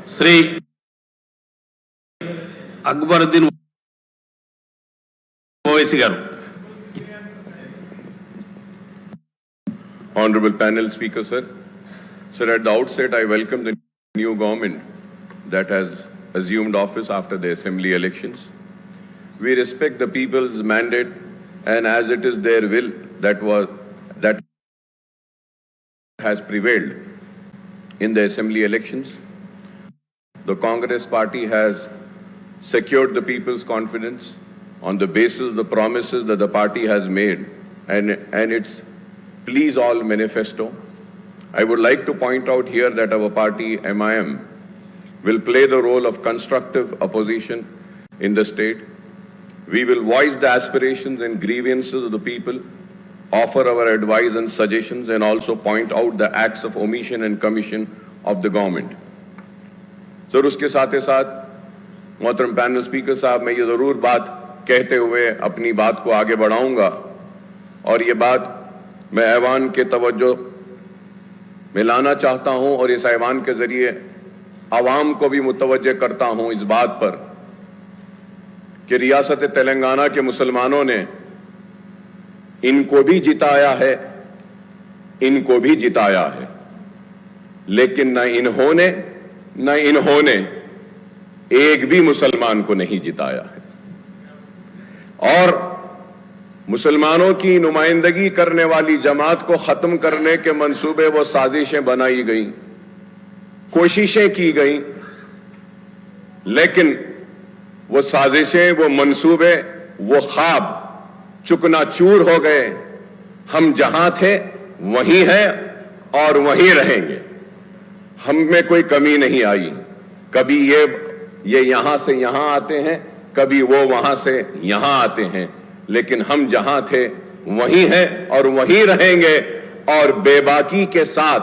Sri Akbaruddin Owaisi garu. Honorable panel speaker, sir. Sir, at the outset, I welcome the new government that has assumed office after the assembly elections. We respect the people's mandate, and as it is their will that has prevailed in the assembly elections, the Congress party has secured the people's confidence on the basis of the promises that the party has made and its Please All manifesto. I would like to point out here that our party, MIM, will play the role of constructive opposition in the state. We will voice the aspirations and grievances of the people, offer our advice and suggestions, and also point out the acts of omission and commission of the government. So, उसके साथ ही साथ मोहतरम panel speaker साहब, मैं ये ज़रूर बात कहते हुए अपनी बात को आगे बढ़ाऊंगा, और ये बात मैं ऐवान के तवज्जो में लाना चाहता हूं और इस ऐवान के जरिए आवाम को भी मुतवज्जे करता हूं इस बात पर कि रियासत तेलंगाना के मुसलमानों ने इनको भी जिताया है, लेकिन न इन्होंने एक भी मुसलमान को नहीं जिताया है। और मुसलमानों की नुमाइंदगी करने वाली जमात को खत्म करने के मंसूबे व साजिशें बनाई गई, कोशिशें की गई, लेकिन वो साजिशें, वो मंसूबे, वो ख्वाब चुकनाचूर हो गए। हम जहां थे वहीं हैं और वहीं रहेंगे। हम में कोई कमी नहीं आई। कभी ये यहां से यहां आते हैं, कभी वो वहां से यहां आते हैं, लेकिन हम जहां थे वहीं हैं और वहीं रहेंगे। और बेबाकी के साथ,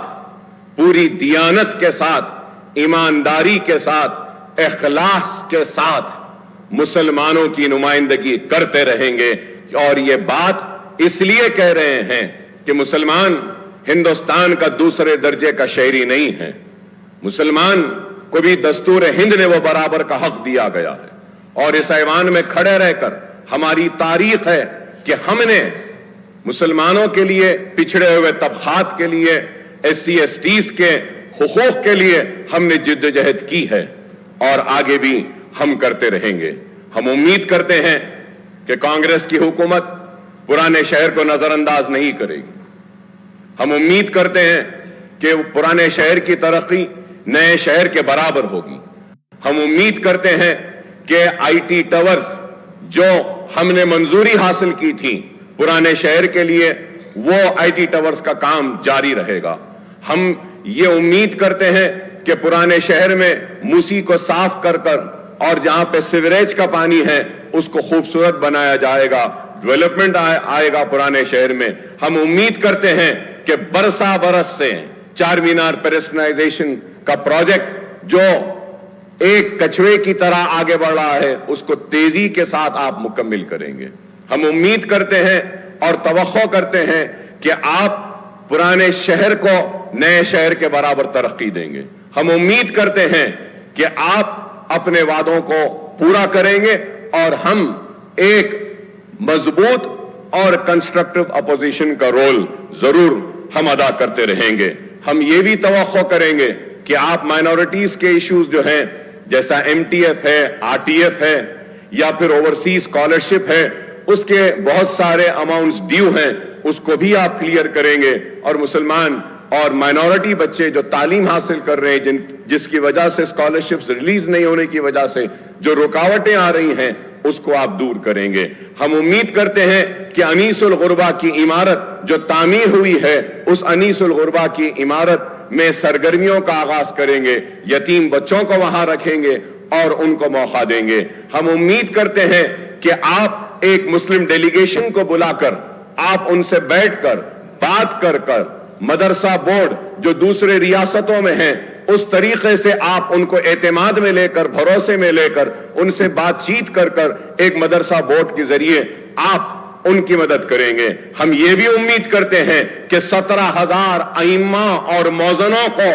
पूरी दियानत के साथ, ईमानदारी के साथ, इखलास के साथ मुसलमानों की नुमाइंदगी करते रहेंगे। और ये बात इसलिए कह रहे हैं कि मुसलमान हिंदुस्तान का दूसरे दर्जे का शहरी नहीं है। मुसलमान को भी दस्तूर हिंद ने वो बराबर का हक दिया गया है। और इस ऐवान में खड़े रहकर हमारी तारीख है कि हमने मुसलमानों के लिए, पिछड़े हुए तबकात के लिए, SC STs के हुकूक के लिए हमने जिद्दोजहद की है और आगे भी हम करते रहेंगे। हम उम्मीद करते हैं कि कांग्रेस की हुकूमत पुराने शहर को नजरअंदाज नहीं करेगी। हम उम्मीद करते हैं कि पुराने शहर की तरक्की नए शहर के बराबर होगी। हम उम्मीद करते हैं कि IT टावर्स जो हमने मंजूरी हासिल की थी पुराने शहर के लिए, वो IT टावर्स का काम जारी रहेगा। हम ये उम्मीद करते हैं कि पुराने शहर में मूसी को साफ कर और जहां पे सीवरेज का पानी है उसको खूबसूरत बनाया जाएगा, डेवलपमेंट आएगा पुराने शहर में। हम उम्मीद करते हैं कि बरस से चार मीनार पेडेस्ट्रियनाइजेशन का प्रोजेक्ट जो एक कछुए की तरह आगे बढ़ रहा है, उसको तेजी के साथ आप मुकम्मिल करेंगे। हम उम्मीद करते हैं और तवक्को करते हैं कि आप पुराने शहर को नए शहर के बराबर तरक्की देंगे। हम उम्मीद करते हैं कि आप अपने वादों को पूरा करेंगे और हम एक मजबूत और कंस्ट्रक्टिव अपोजिशन का रोल जरूर हम अदा करते रहेंगे। हम ये भी तवक्को करेंगे कि आप माइनॉरिटीज के इश्यूज जो हैं, जैसा MTF है, RTF है या फिर ओवरसीज स्कॉलरशिप है, उसके बहुत सारे अमाउंट्स ड्यू हैं, उसको भी आप क्लियर करेंगे। और मुसलमान और माइनॉरिटी बच्चे जो तालीम हासिल कर रहे हैं, जिसकी वजह से स्कॉलरशिप्स रिलीज नहीं होने की वजह से जो रुकावटें आ रही हैं, उसको आप दूर करेंगे। हम उम्मीद करते हैं कि अनीसुल गुरबा की इमारत जो तामीर हुई है, उस अनीसुल गुरबा की इमारत में सरगर्मियों का आगाज करेंगे, यतीम बच्चों को वहां रखेंगे और उनको मौका देंगे। हम उम्मीद करते हैं कि आप एक मुस्लिम डेलीगेशन को बुलाकर, आप उनसे बैठकर बात कर मदरसा बोर्ड जो दूसरे रियासतों में हैं, उस तरीके से आप उनको एतमाद में लेकर, भरोसे में लेकर, उनसे बातचीत कर एक मदरसा बोर्ड के जरिए आप उनकी मदद करेंगे। हम ये भी उम्मीद करते हैं कि 17,000 अइम्मा और मौज़नों को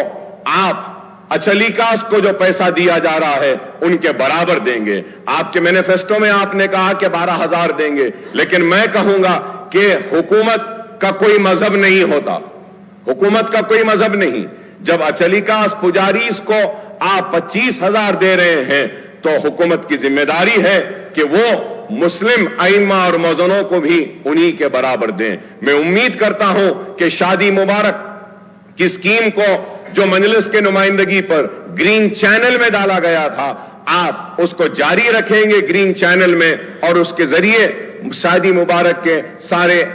आप अचलीकास को जो पैसा दिया जा रहा है उनके बराबर देंगे। आपके मैनिफेस्टो में आपने कहा कि 12,000 देंगे, लेकिन मैं कहूंगा कि हुकूमत का कोई मजहब नहीं होता, हुकूमत का कोई मजहब नहीं। जब अचलीकास पुजारीस को आप 25,000 दे रहे हैं तो हुकूमत की जिम्मेदारी है कि वो मुस्लिम आइम्मा और मौजनों को भी उन्हीं के बराबर दें। मैं उम्मीद करता हूं कि शादी मुबारक की स्कीम को जो मजलिस के नुमाइंदगी पर ग्रीन चैनल में डाला गया था, आप उसको जारी रखेंगे ग्रीन चैनल में, और उसके जरिए शादी मुबारक के सारे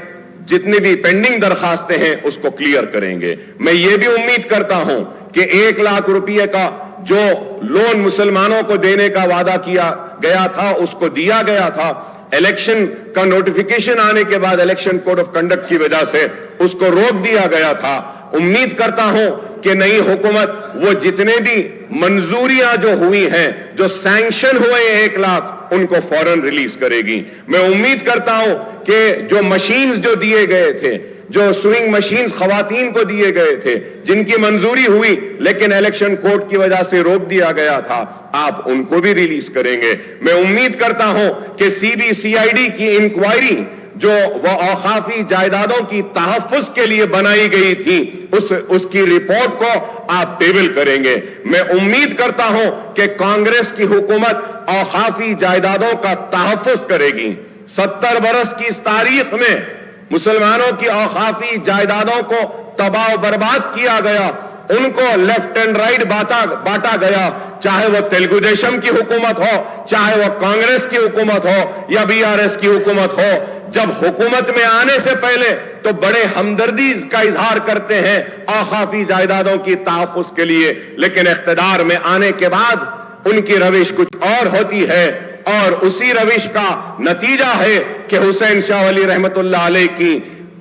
जितने भी पेंडिंग दरखास्तें हैं उसको क्लियर करेंगे। मैं ये भी उम्मीद करता हूं कि 1 लाख रुपए का जो लोन मुसलमानों को देने का वादा किया गया था उसको दिया गया था। इलेक्शन का नोटिफिकेशन आने के बाद इलेक्शन कोड ऑफ कंडक्ट की वजह से उसको रोक दिया गया था। उम्मीद करता हूं कि नई हुकूमत वो जितने भी मंजूरियां जो हुई हैं, जो सैंक्शन हुए 1 लाख, उनको फौरन रिलीज करेगी। मैं उम्मीद करता हूं कि जो मशीन्स जो दिए गए थे, जो स्विंग मशीन्स खवातीन को दिए गए थे, जिनकी मंजूरी हुई लेकिन इलेक्शन कोड की वजह से रोक दिया गया था, आप उनको भी रिलीज करेंगे। मैं उम्मीद करता हूं कि CBCID की इंक्वायरी जो वह औखाफी जायदादों की तहफ्फुज के लिए बनाई गई थी, उसकी रिपोर्ट को आप टेबल करेंगे। मैं उम्मीद करता हूं कि कांग्रेस की हुकूमत औखाफी जायदादों का तहफ्फुज करेगी। 70 बरस की इस तारीख में मुसलमानों की औखाफी जायदादों को तबाह बर्बाद किया गया, उनको लेफ्ट एंड राइट बांटा गया, चाहे वो तेलुगु देशम की हुकूमत हो, चाहे वो कांग्रेस की हुकूमत हो या BRS की हुकूमत हो। जब हुकूमत में आने से पहले तो बड़े हमदर्दी का इजहार करते हैं औखाफी जायदादों की तहफ्फुज के लिए, लेकिन इख्तिदार में आने के बाद उनकी रविश कुछ और होती है, और उसी रविश का नतीजा है कि हुसैन शाह वली रहमतुल्लाह अलैह की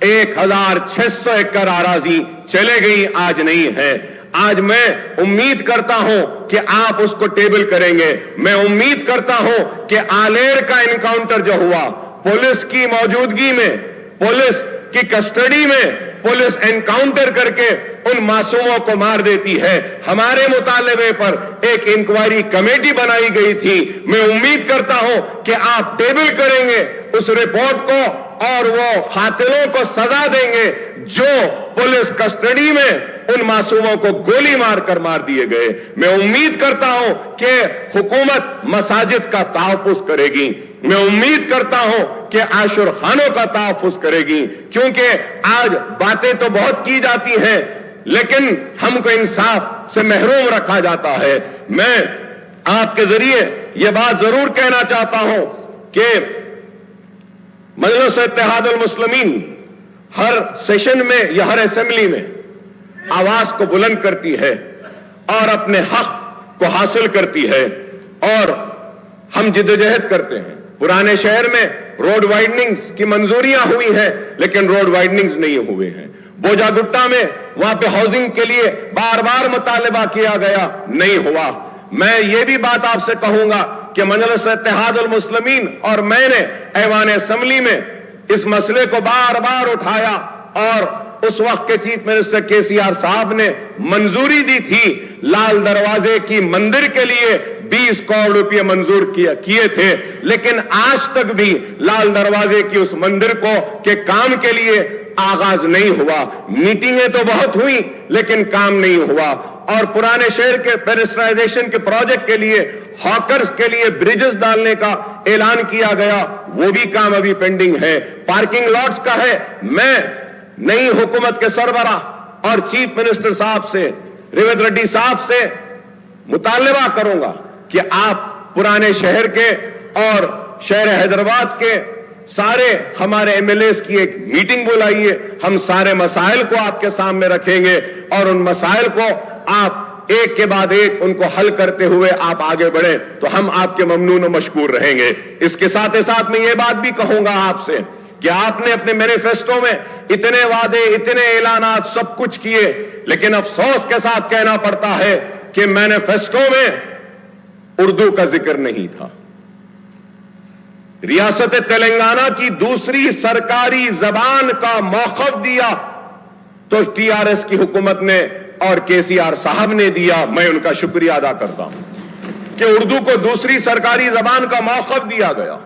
1,600 एकड़ आराजी चले गई, आज नहीं है। आज मैं उम्मीद करता हूं कि आप उसको टेबल करेंगे। मैं उम्मीद करता हूं कि आलेर का एनकाउंटर जो हुआ, पुलिस की मौजूदगी में, पुलिस की कस्टडी में पुलिस एनकाउंटर करके उन मासूमों को मार देती है। हमारे मुतालबे पर एक इंक्वायरी कमेटी बनाई गई थी। मैं उम्मीद करता हूं कि आप टेबल करेंगे उस रिपोर्ट को और वो कातिलों को सजा देंगे जो पुलिस कस्टडी में उन मासूमों को गोली मारकर मार दिए गए। मैं उम्मीद करता हूं कि हुकूमत मसाजिद का तहफ्फुज करेगी। मैं उम्मीद करता हूं कि आशुर खानों का तहफ्फुज करेगी, क्योंकि आज बातें तो बहुत की जाती हैं लेकिन हमको इंसाफ से महरूम रखा जाता है। मैं आपके जरिए यह बात जरूर कहना चाहता हूं कि मजलिस इत्तेहादुल मुस्लिमीन हर सेशन में या हर असेंबली में आवाज को बुलंद करती है और अपने हक को हासिल करती है, और हम जिद्दोजहद करते हैं। पुराने शहर में रोड वाइडनिंग्स की मंजूरियां हुई हैं लेकिन रोड वाइडनिंग्स नहीं हुए हैं। बोजागुट्टा में वहां पे हाउसिंग के लिए बार बार मुतालिबा किया गया, नहीं हुआ। मैं ये भी बात आपसे कहूंगा कि मजलिस इत्तेहादुल मुस्लिमीन और मैंने ऐवान असेंबली में इस मसले को बार बार उठाया, और उस वक्त के चीफ मिनिस्टर KCR साहब ने मंजूरी दी थी। लाल दरवाजे की मंदिर के लिए 20 करोड़ रुपए मंजूर किए थे, लेकिन आज तक भी लाल दरवाजे की उस मंदिर के काम के लिए आगाज नहीं हुआ। मीटिंगें तो बहुत हुई लेकिन काम नहीं हुआ। और पुराने शहर के पेरिस्ट्राइजेशन के प्रोजेक्ट के लिए, हॉकर्स के लिए ब्रिजेस डालने का ऐलान किया गया, वो भी काम अभी पेंडिंग है। पार्किंग लॉट्स का है। मैं नई हुकूमत के सरबराह और चीफ मिनिस्टर साहब से, रेवंत रेड्डी साहब से मुतालिबा करूंगा कि आप पुराने शहर के और शहर हैदराबाद के सारे हमारे MLAs की एक मीटिंग बुलाइए। हम सारे मसाइल को आपके सामने रखेंगे और उन मसाइल को आप एक के बाद एक उनको हल करते हुए आप आगे बढ़े तो हम आपके ममनून और मशकूर रहेंगे। इसके साथ ही साथ मैं ये बात भी कहूंगा आपसे कि आपने अपने मैनिफेस्टो में इतने वादे, इतने ऐलानात सब कुछ किए, लेकिन अफसोस के साथ कहना पड़ता है कि मैनिफेस्टो में उर्दू का जिक्र नहीं था। रियासत तेलंगाना की दूसरी सरकारी जबान का मौक़िफ़ दिया तो TRS की हुकूमत ने और केसीआर साहब ने दिया, मैं उनका शुक्रिया अदा करता हूं कि उर्दू को दूसरी सरकारी जबान का मौक़िफ़ दिया गया,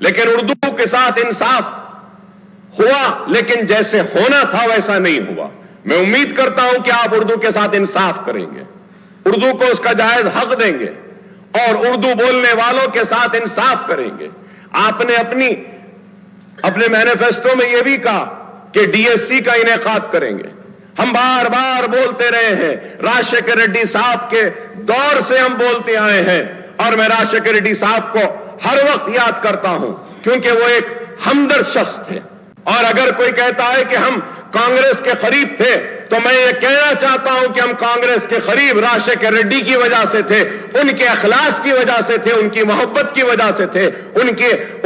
लेकिन उर्दू के साथ इंसाफ हुआ, लेकिन जैसे होना था वैसा नहीं हुआ। मैं उम्मीद करता हूं कि आप उर्दू के साथ इंसाफ करेंगे, उर्दू को उसका जायज हक देंगे और उर्दू बोलने वालों के साथ इंसाफ करेंगे। आपने अपने मैनिफेस्टो में यह भी कहा कि डीएससी का इनेकाद करेंगे। हम बार बार बोलते रहे हैं, राजशेखर रेड्डी साहब के दौर से हम बोलते आए हैं और मैं राजशेखर रेड्डी साहब को हर वक्त याद करता हूं क्योंकि वो एक हमदर्द शख्स थे। और अगर कोई कहता है कि हम कांग्रेस के करीब थे, तो मैं ये कहना चाहता हूं कि हम कांग्रेस के करीब राजशेखर रेड्डी की वजह से थे, उनके अखलास की वजह से थे, उनकी मोहब्बत की वजह से थे,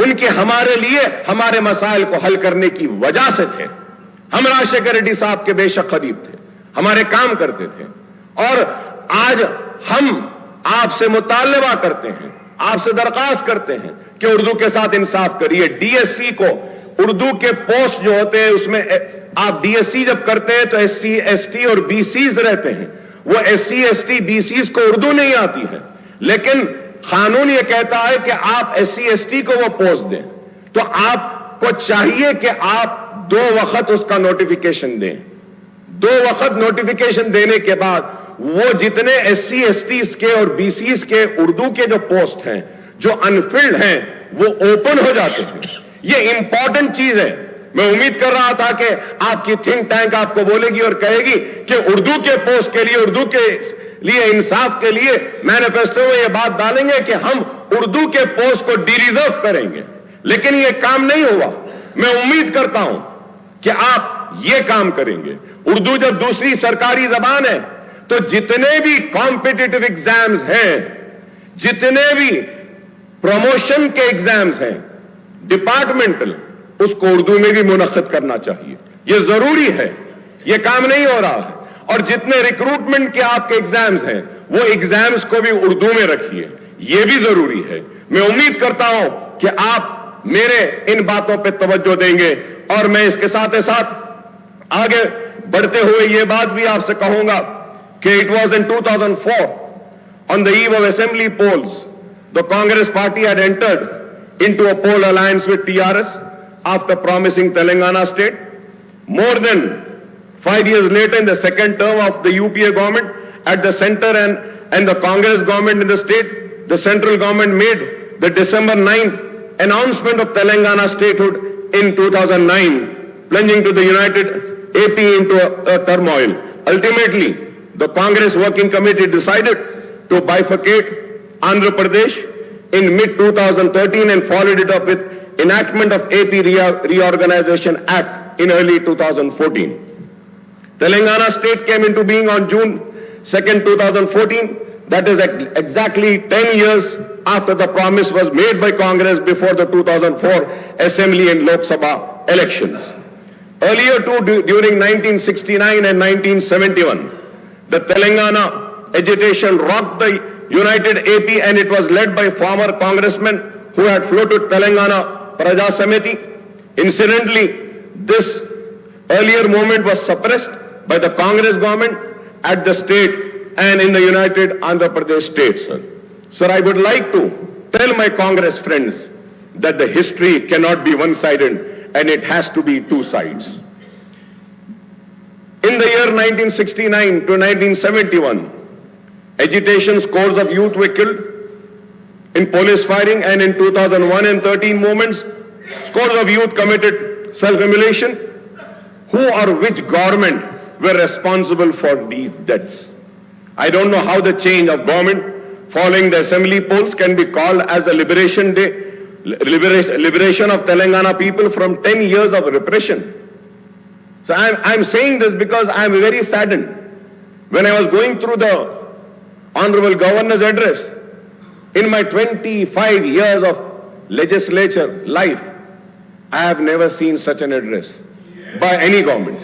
उनके हमारे लिए हमारे मसाइल को हल करने की वजह से थे। हम राजशेखर रेड्डी साहब के बेशक करीब थे, हमारे काम करते थे। और आज हम आपसे मुतालबा करते हैं, आपसे दरख्वास्त करते हैं कि उर्दू के साथ इंसाफ करिए। डीएससी को, उर्दू के पोस्ट जो होते हैं उसमें आप डीएससी जब करते हैं तो एससी, एसटी और बीसीज रहते हैं। वो एससी, एसटी, बीसीज को उर्दू नहीं आती है, लेकिन कानून ये कहता है कि आप एससी, एसटी को वो पोस्ट दें, तो आपको चाहिए कि आप 2 वक्त उसका नोटिफिकेशन दें। 2 वक्त नोटिफिकेशन देने के बाद वो जितने एससी, एसटी के और बीसीज के उर्दू के जो पोस्ट हैं जो अनफिल्ड हैं वो ओपन हो जाते हैं। ये इंपॉर्टेंट चीज है। मैं उम्मीद कर रहा था कि आपकी थिंक टैंक आपको बोलेगी और कहेगी कि उर्दू के पोस्ट के लिए, उर्दू के लिए इंसाफ के लिए मैनिफेस्टो में ये बात डालेंगे कि हम उर्दू के पोस्ट को डिरिजर्व करेंगे, लेकिन ये काम नहीं हुआ। मैं उम्मीद करता हूं कि आप ये काम करेंगे। उर्दू जब दूसरी सरकारी जबान है तो जितने भी कॉम्पिटिटिव एग्जाम्स हैं, जितने भी प्रमोशन के एग्जाम्स हैं डिपार्टमेंटल, उसको उर्दू में भी मुनक्किद करना चाहिए। यह जरूरी है, यह काम नहीं हो रहा है। और जितने रिक्रूटमेंट के आपके एग्जाम्स हैं वो एग्जाम्स को भी उर्दू में रखिए, यह भी जरूरी है। मैं उम्मीद करता हूं कि आप मेरे इन बातों पर तवज्जो देंगे और मैं इसके साथ साथ आगे बढ़ते हुए यह बात भी आपसे कहूंगा कि it was in 2004 on the eve of assembly polls, the Congress party had entered into a poll alliance with TRS after promising Telangana state. More than 5 years later, in the second term of the UPA government at the center and the Congress government in the state, the central government made the December 9 announcement of Telangana statehood in 2009, plunging to the united AP into a turmoil. Ultimately, the Congress Working Committee decided to bifurcate Andhra Pradesh in mid-2013 and followed it up with enactment of AP Reorganization Act in early 2014. Telangana state came into being on June 2nd, 2014. That is exactly 10 years after the promise was made by Congress before the 2004 Assembly and Lok Sabha elections. Earlier too, during 1969 and 1971, the Telangana agitation rocked the united AP, and it was led by former congressmen who had floated Telangana Praja Samiti. Incidentally, this earlier movement was suppressed by the Congress government at the state and in the united Andhra Pradesh state, sir. Sir, I would like to tell my Congress friends that the history cannot be one-sided and it has to be 2 sides. In the year 1969 to 1971, agitation, scores of youth were killed in police firing, and in 2001 and 13 movements, scores of youth committed self-immolation. Who or which government were responsible for these deaths? I don't know how the change of government following the assembly polls can be called as the liberation day, liberation of Telangana people from 10 years of repression. So I'm saying this because I'm very saddened. When I was going through the Honorable Governor's address, in my 25 years of legislature life, I have never seen such an address by any government.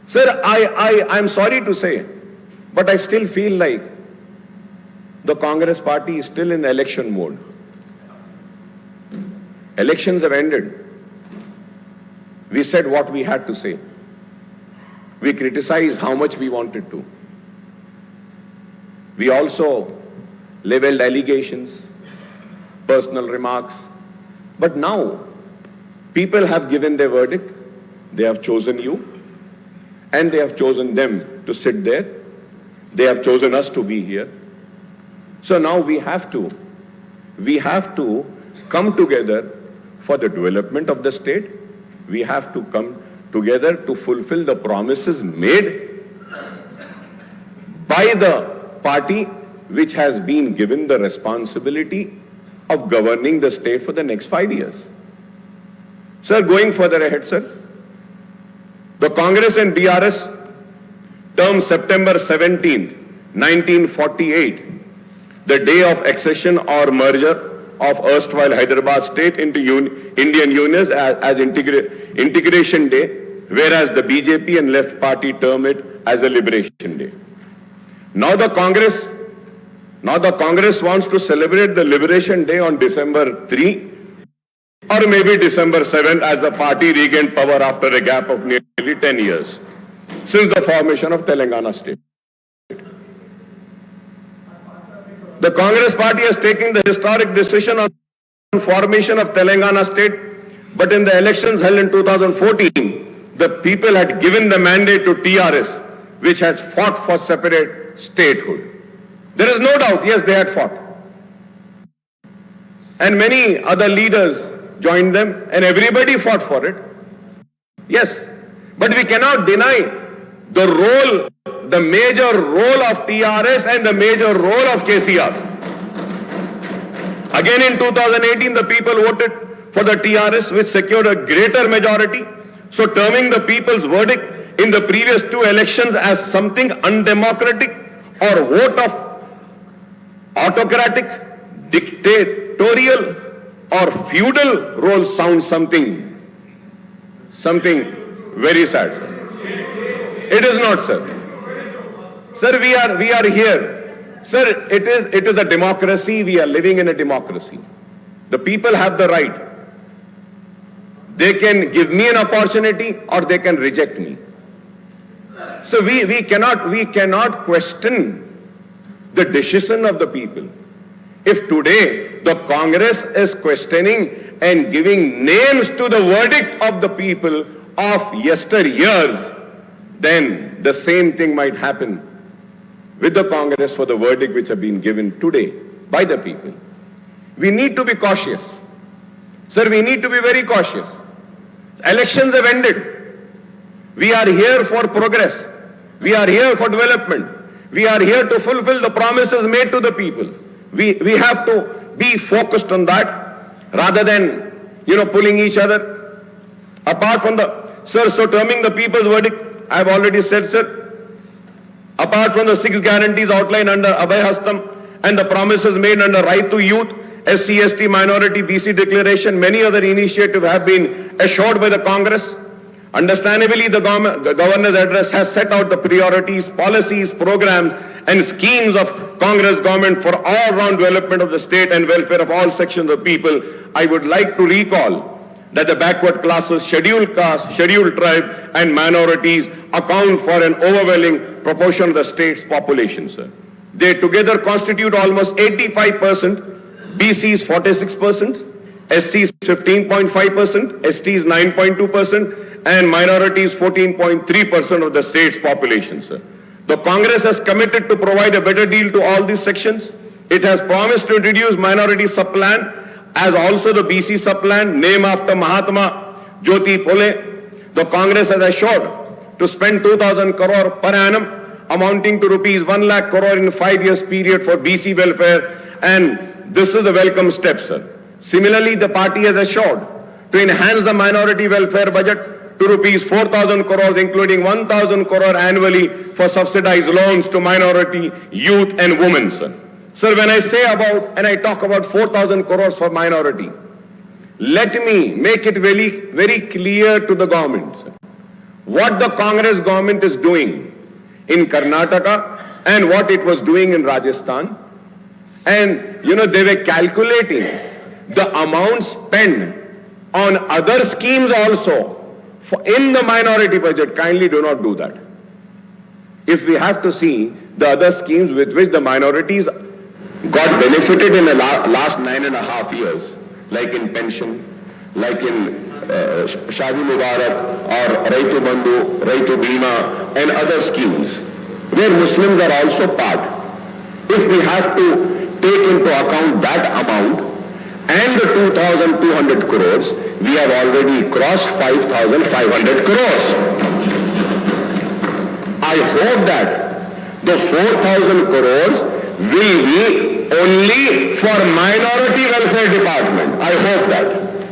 Sir, I'm sorry to say, but I still feel like the Congress party is still in the election mode. Elections have ended. We said what we had to say. We criticized how much we wanted to. We also leveled allegations, personal remarks. But now, people have given their verdict. They have chosen you, and they have chosen them to sit there. They have chosen us to be here. So now we have to come together for the development of the state. We have to come together to fulfill the promises made by the party which has been given the responsibility of governing the state for the next 5 years. Sir, going further ahead, sir, the Congress and BRS term September 17th, 1948, the day of accession or merger of erstwhile Hyderabad state into Indian Union as integration day, whereas the BJP and left party term it as a liberation day. Now the Congress wants to celebrate the liberation day on December 3 or maybe December 7th as the party regained power after a gap of nearly 10 years since the formation of Telangana state. The Congress party has taken the historic decision on formation of Telangana state, but in the elections held in 2014, the people had given the mandate to TRS, which had fought for separate statehood. There is no doubt, yes, they had fought. And many other leaders joined them, and everybody fought for it. Yes, but we cannot deny the role, the major role of TRS and the major role of KCR. Again in 2018, the people voted for the TRS, which secured a greater majority. So terming the people's verdict in the previous two elections as something undemocratic or vote of autocratic, dictatorial or feudal role sounds something very sad, sir. It is not, sir. Sir, we are here. Sir, it is a democracy. We are living in a democracy. The people have the right. They can give me an opportunity or they can reject me. So we cannot question the decision of the people. If today the Congress is questioning and giving names to the verdict of the people of yesteryears, then the same thing might happen with the Congress for the verdict which have been given today by the people. We need to be cautious. Sir, we need to be very cautious. Elections have ended. We are here for progress. We are here for development. We are here to fulfill the promises made to the people. We have to be focused on that rather than, pulling each other apart from so terming the people's verdict, I have already said, sir, apart from the 6 guarantees outlined under Abhay Hastam and the promises made under Right to Youth, SC, ST, Minority, BC Declaration, many other initiatives have been assured by the Congress. Understandably, the governor's address has set out the priorities, policies, programs, and schemes of Congress government for all-round development of the state and welfare of all sections of people. I would like to recall that the backward classes, scheduled caste, scheduled tribe, and minorities account for an overwhelming proportion of the state's population, sir. They together constitute almost 85%, BCs 46%, SCs 15.5%, STs 9.2%, and minorities 14.3% of the state's population, sir. The Congress has committed to provide a better deal to all these sections. It has promised to introduce minority sub-plan as also the BC sub-plan, named after Mahatma Jyoti Phule. The Congress has assured to spend 2,000 crore per annum, amounting to rupees 1 lakh crore in a 5 years period for BC welfare, and this is a welcome step, sir. Similarly, the party has assured to enhance the minority welfare budget to rupees 4,000 crores, including 1,000 crore annually for subsidized loans to minority, youth and women, sir. Sir, when I say about, and I talk about 4,000 crores for minority, let me make it very, very clear to the government, sir, what the Congress government is doing in Karnataka and what it was doing in Rajasthan. And, they were calculating the amount spent on other schemes also in the minority budget. Kindly do not do that. if we have to see the other schemes with which the minorities got benefited in the last 9.5 years, like in pension, like in Shadi Mubarak or Raitu Bandhu, Raitu Bima and other schemes, where Muslims are also part. If we have to take into account that amount and the 2,200 crores, we have already crossed 5,500 crores. I hope that the 4,000 crores will be only for minority welfare department. I hope that.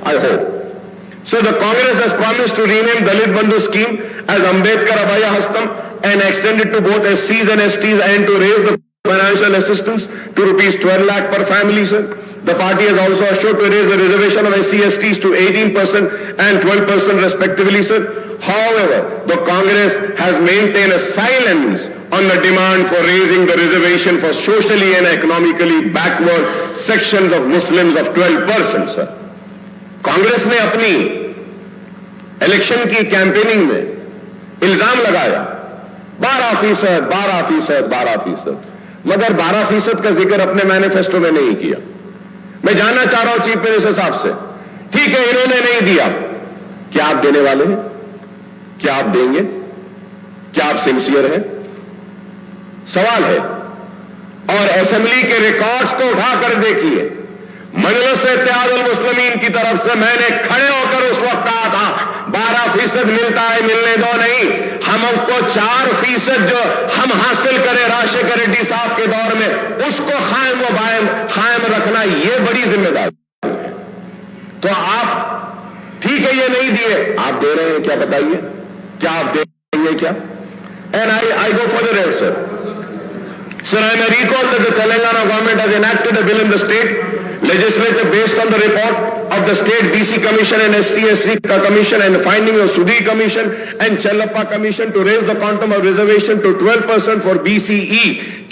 I hope. So the Congress has promised to rename Dalit Bandhu scheme as Ambedkar Abhaya Hastam and extend it to both SCs and STs and to raise the financial assistance to rupees 12 lakh per family, sir. The party has also assured to raise the reservation of SC/STs to 18% and 12% respectively, sir. However, the Congress has maintained a silence on the demand for raising the reservation for socially and economically backward sections of Muslims of 12%, sir. Congress ने अपनी election की campaigning में इल्जाम लगाया 12%, मगर 12% का जिक्र अपने मैनिफेस्टो में नहीं किया। मैं जानना चाह रहा हूं चीफ मिनिस्टर साहब से, ठीक है इन्होंने नहीं दिया, क्या आप देने वाले हैं? क्या आप देंगे? क्या आप सिंसियर हैं? सवाल है। और असेंबली के रिकॉर्ड्स को उठाकर देखिए, मजलिस-ए-इत्तेहादुल मुस्लिमीन की तरफ से मैंने खड़े होकर उस वक्त कहा था 12% मिलता है, मिलने दो नहीं, हमको 4% जो हम हासिल करें राजशेखर रेड्डी साहब के दौर में, उसको कायम रखना, ये बड़ी जिम्मेदारी है। तो आप ठीक है ये नहीं दिए, आप दे रहे हैं क्या बताइए? क्या आप देंगे क्या? And I go for the red, sir. Sir, I may recall that the Telangana government has enacted a bill in the state legislature based on the report of the state BC Commission and ST/SC Commission and findings of Sudhi Commission and Chellappa Commission to raise the quantum of reservation to 12% for BCE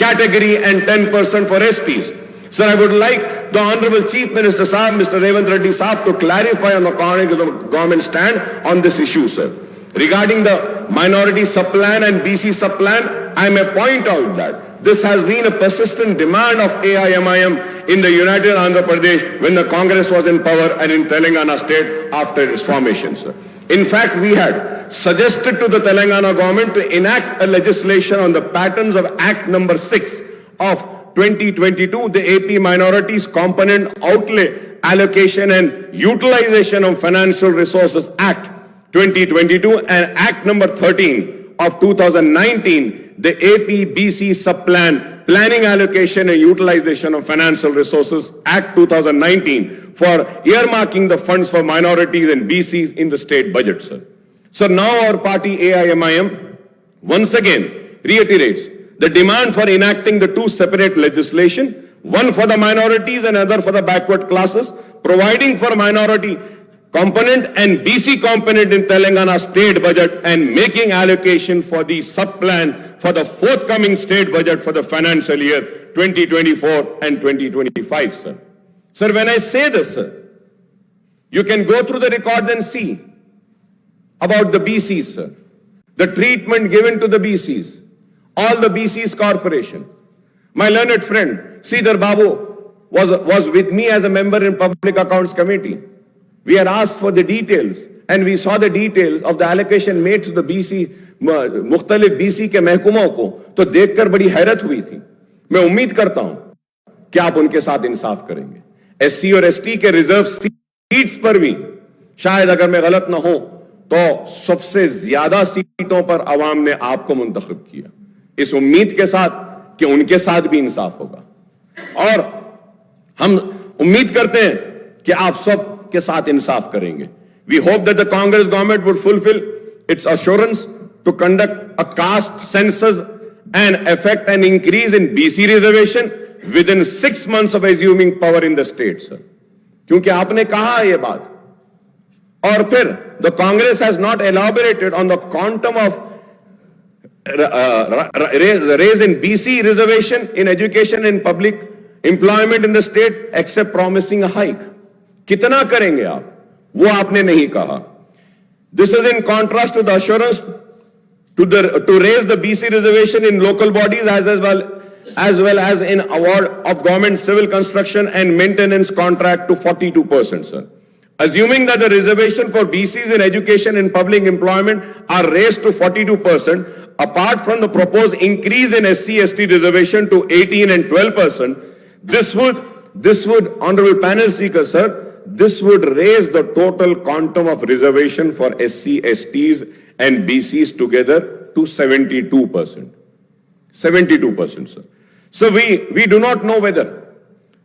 category and 10% for STs. Sir, I would like the Honorable Chief Minister Sahab, Mr. Revanth Reddy Sahab, to clarify on the government stand on this issue, sir. Regarding the minority subplan and BC subplan, I may point out that this has been a persistent demand of AIMIM in the United Andhra Pradesh when the Congress was in power and in Telangana state after its formation, sir. In fact, we had suggested to the Telangana government to enact a legislation on the patterns of Act number 6 of 2022, the AP Minorities Component Outlay Allocation and Utilization of Financial Resources Act 2022 and Act number 13 of 2019, the AP-BC Subplan Planning Allocation and Utilization of Financial Resources Act 2019 for earmarking the funds for minorities and BCs in the state budget, sir. So now our party AIMIM once again reiterates the demand for enacting the two separate legislation, one for the minorities and other for the backward classes, providing for minority component and BC component in Telangana state budget and making allocation for the sub-plan for the forthcoming state budget for the financial year 2024 and 2025, sir. Sir, when I say this, sir, you can go through the records and see about the BCs, sir. The treatment given to the BCs, all the BCs corporation. My learned friend, Sridhar Babu, was with me as a member in Public Accounts Committee. We had asked for the details and we saw the details of the allocation made to the BC, मुख्तलिफ BC के महकुमों को, तो देखकर बड़ी हैरत हुई थी. मैं उम्मीद करता हूं कि आप उनके साथ इंसाफ करेंगे. SC और ST के रिजर्व सीट्स पर भी शायद अगर मैं गलत ना हो तो सबसे ज्यादा सीटों पर आवाम ने आपको मुंतखब किया. इस उम्मीद के साथ कि उनके साथ भी इंसाफ होगा और हम उम्मीद करते हैं कि आप सब के साथ इंसाफ करेंगे. We hope that the Congress government would fulfill its assurance to conduct a caste census and effect an increase in BC reservation within 6 months of assuming power in the state, sir. क्योंकि आपने कहा ये बात और फिर the Congress has not elaborated on the quantum of raise in BC reservation in education and public employment in the state except promising a hike. कितना करेंगे आप, वो आपने नहीं कहा. This is in contrast to the assurance to raise the BC reservation in local bodies as well as in award of government civil construction and maintenance contract to 42%, sir. Assuming that the reservation for BCs in education and public employment are raised to 42%, apart from the proposed increase in SC/ST reservation to 18 and 12%, this would, Honorable Panel Speaker, sir, this would raise the total quantum of reservation for SC/STs and BCs together to 72%. 72%, sir. So we do not know whether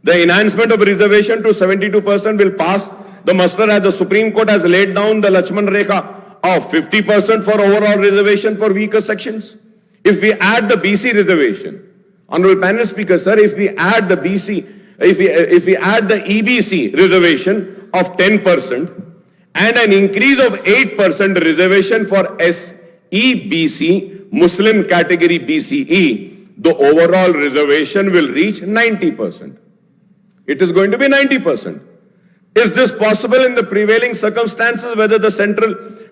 the enhancement of reservation to 72% will pass the muster as the Supreme Court has laid down the Lakshman Rekha of 50% for overall reservation for weaker sections. If we add the BC reservation, Honorable Panel Speaker, sir, if we add the BC, if we add the EBC reservation of 10% and an increase of 8% reservation for SEBC, Muslim category BCE, the overall reservation will reach 90%. It is going to be 90%. Is this possible in the prevailing circumstances, whether the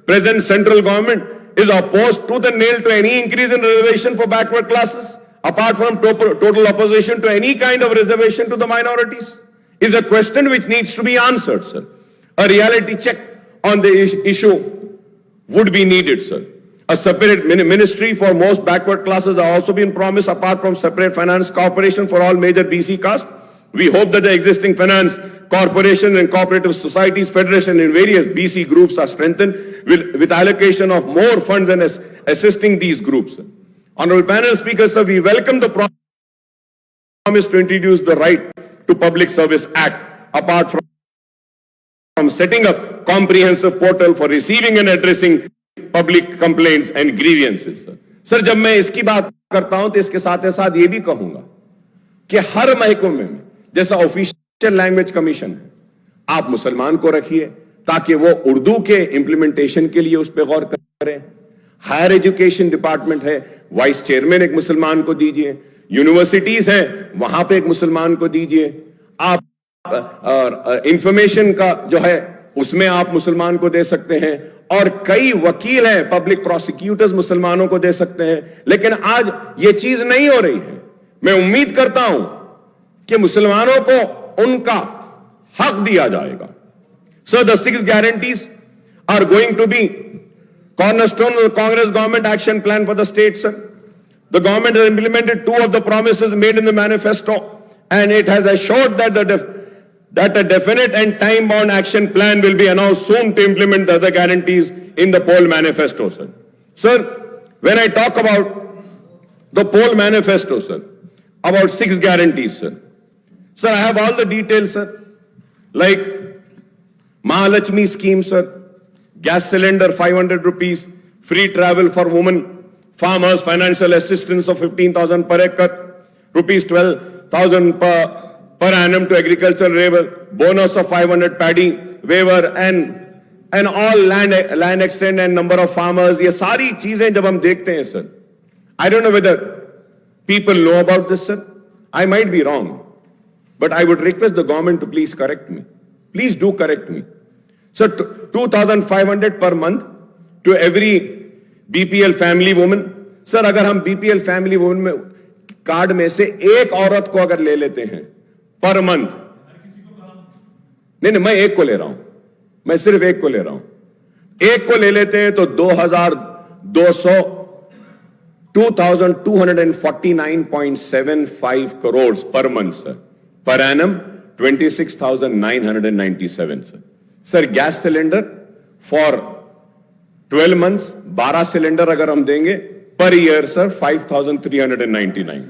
present central government is opposed to the nail to any increase in reservation for backward classes, apart from total opposition to any kind of reservation to the minorities? Is a question which needs to be answered, sir. A reality check on the issue would be needed, sir. A separate ministry for most backward classes are also being promised, apart from separate finance corporation for all major BC castes. We hope that the existing finance corporation and cooperative societies federation in various BC groups are strengthened with allocation of more funds and assisting these groups. Honorable Panel Speaker, sir, we welcome the promise to introduce the Right to Public Service Act, apart from setting up comprehensive portal for receiving and addressing public complaints and grievances. Sir, जब मैं इसकी बात करता हूं तो इसके साथ ये भी कहूंगा कि हर महकमे में जैसा ऑफिशियल लैंग्वेज कमीशन है, आप मुसलमान को रखिए ताकि वो उर्दू के इंप्लीमेंटेशन के लिए उस पर गौर करें। हायर एजुकेशन डिपार्टमेंट है, वाइस चेयरमैन एक मुसलमान को दीजिए। यूनिवर्सिटीज है, वहां पे एक मुसलमान को दीजिए। आप इंफॉर्मेशन का जो है उसमें आप मुसलमान को दे सकते हैं, और कई वकील हैं, पब्लिक प्रोसिक्यूटर्स मुसलमानों को दे सकते हैं। लेकिन आज ये चीज नहीं हो रही है। मैं उम्मीद करता हूं कि मुसलमानों को उनका हक दिया जाएगा। Sir, the 6 guarantees are going to be cornerstone of the Congress government action plan for the state, sir. The government has implemented 2 of the promises made in the manifesto, and it has assured that a definite and time-bound action plan will be announced soon to implement the other guarantees in the poll manifesto, sir. Sir, when I talk about the poll manifesto, sir, about 6 guarantees, sir. Sir, I have all the details, sir. Like Mahalakshmi scheme, sir. Gas cylinder 500 rupees, free travel for women, farmers, financial assistance of 15,000 per acre, rupees 12,000 per annum to agricultural labor, bonus of 500 paddy waiver, and all land extent and number of farmers. ये सारी चीजें जब हम देखते हैं, sir, I don't know whether people know about this, sir. I might be wrong, but I would request the government to please correct me. Please do correct me. So 2,500 per month to every BPL family woman. Sir, अगर हम BPL family woman में card में से एक औरत को अगर ले लेते हैं पर मंथ, नहीं, मैं एक को ले रहा हूं, मैं सिर्फ एक को ले रहा हूं, एक को ले लेते हैं तो 2,249.75 crores per month, sir. Per annum, 26,997, sir. Sir, gas cylinder for 12 months, 12 cylinder अगर हम देंगे per year, sir, 5,399.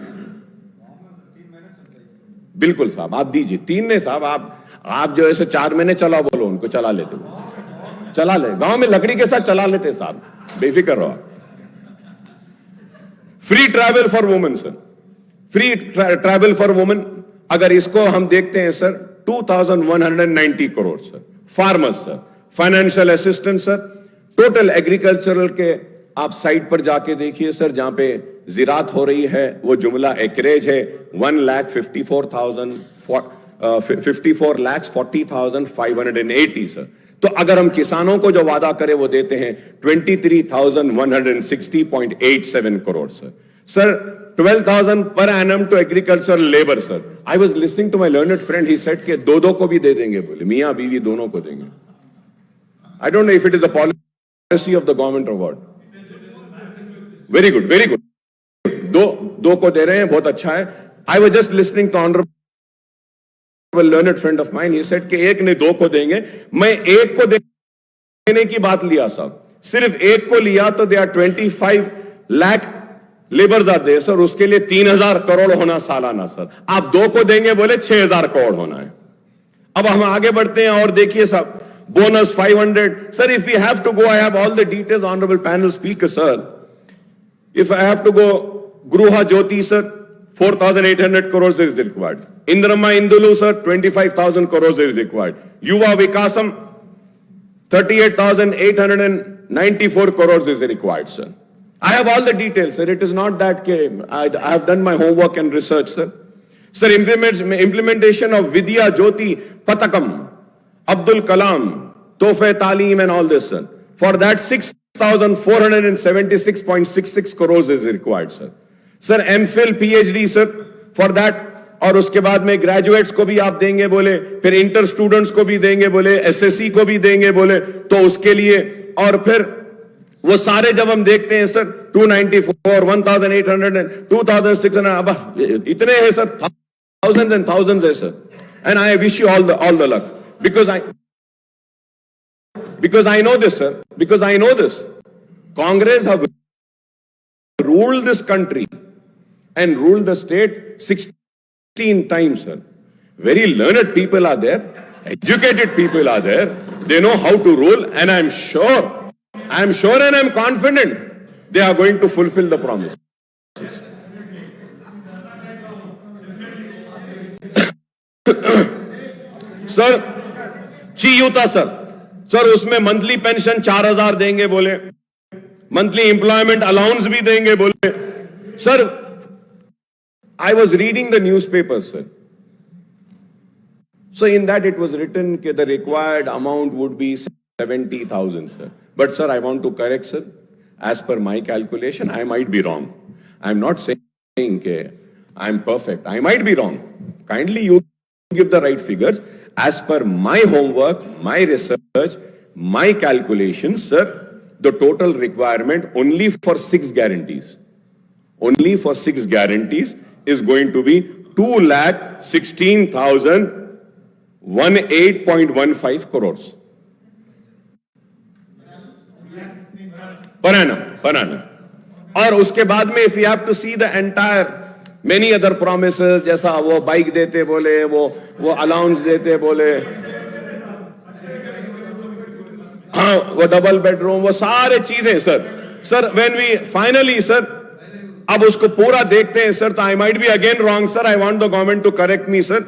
बिल्कुल साहब, आप दीजिए। 3 ने साहब, आप जो ऐसे 4 महीने चला बोलो, उनको चला लेते, चला ले, गांव में लकड़ी के साथ चला लेते साहब, बेफिक्र रहो। Free travel for women, sir, free travel for women अगर इसको हम देखते हैं, sir, 2,190 crore, sir. Farmers, sir, financial assistance, sir, total agricultural के आप साइट पर जाके देखिए, सर, जहां पे जिरात हो रही है वो जुमला एकरेज है 1,54,000 54,40,580 सर। तो अगर हम किसानों को जो वादा करें वो देते हैं 23,160.87 crore sir. Sir 12,000 per annum to agricultural labor sir. I was listening to my learned friend, he said कि दो को भी दे देंगे, बोले मियाँ बीवी दोनों को देंगे। I don't know if it is a policy of the government or what. Very good, very good. दो को दे रहे हैं, बहुत अच्छा है। I was just listening to honorable learned friend of mine, he said कि एक ने दो को देंगे, मैं एक को देने की बात लिया साहब, सिर्फ एक को लिया तो they are 25 lakh labours are they sir, उसके लिए 3,000 करोड़ होना सालाना सर। आप दो को देंगे बोले 6,000 करोड़ होना है। अब हम आगे बढ़ते हैं और देखिए साहब, bonus 500 sir, if we have to go, I have all the details, honorable panel speaker sir, if I have to go, Gruha Jyoti sir 4,800 crores is required, Indrama Indulu sir 25,000 crores is required, Yuva Vikasam 38,894 crores is required sir. I have all the details sir, it is not that I have done my homework and research sir. Sir, implementation of Vidya Jyoti Patakam, Abdul Kalam, Tohfe Taaleem and all this sir. For that 6,476.66 crores is required sir. Sir, MPhil PhD sir, for that, और उसके बाद में graduates को भी आप देंगे बोले, फिर इंटर स्टूडेंट्स को भी देंगे बोले, एसएससी को भी देंगे बोले, तो उसके लिए, और फिर वो सारे जब हम देखते हैं सर 294, 1,800, 2,600, अब इतने हैं सर, thousands and thousands है sir. And I wish you all the luck, because I know this sir, because I know this. Congress have ruled this country and ruled the state 16 times sir. Very learned people are there, educated people are there, they know how to rule, and I am sure and I am confident they are going to fulfill the promise. Sir चीयूता sir उसमें monthly pension 4,000 देंगे बोले, monthly employment allowance भी देंगे बोले sir. I was reading the newspaper sir, so in that it was written that the required amount would be 70,000 sir. But sir, I want to correct sir, as per my calculation I might be wrong. I am not saying that I am perfect, I might be wrong. Kindly you give the right figures. As per my homework, my research, my calculations, sir, the total requirement only for 6 guarantees, is going to be 2,16,018.15 crores per annum. और उसके बाद में if you have to see the entire many other promises, जैसा वो bike देते बोले, वो allowance देते बोले, हाँ वो डबल बेडरूम, वो सारे चीजें sir when we finally sir, अब उसको पूरा देखते हैं सर, तो I might be again wrong sir, I want the government to correct me sir.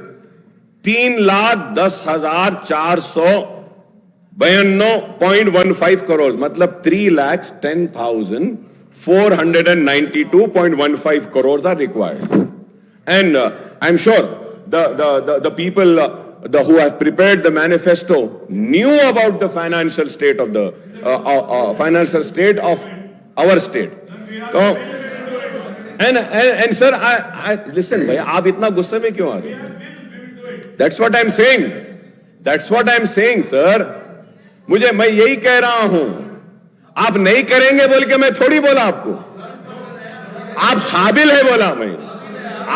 3,10,492.15 crore, मतलब 3,10,492.15 crores are required. And I'm sure the people who have prepared the manifesto knew about the financial state of our state. So, and sir, I listen, bhai, आप इतना गुस्से में क्यों आ रहे हैं? That's what I'm saying, sir. मैं यही कह रहा हूं, आप नहीं करेंगे बोल के मैं थोड़ी बोला आपको, आप काबिल है बोला मैं.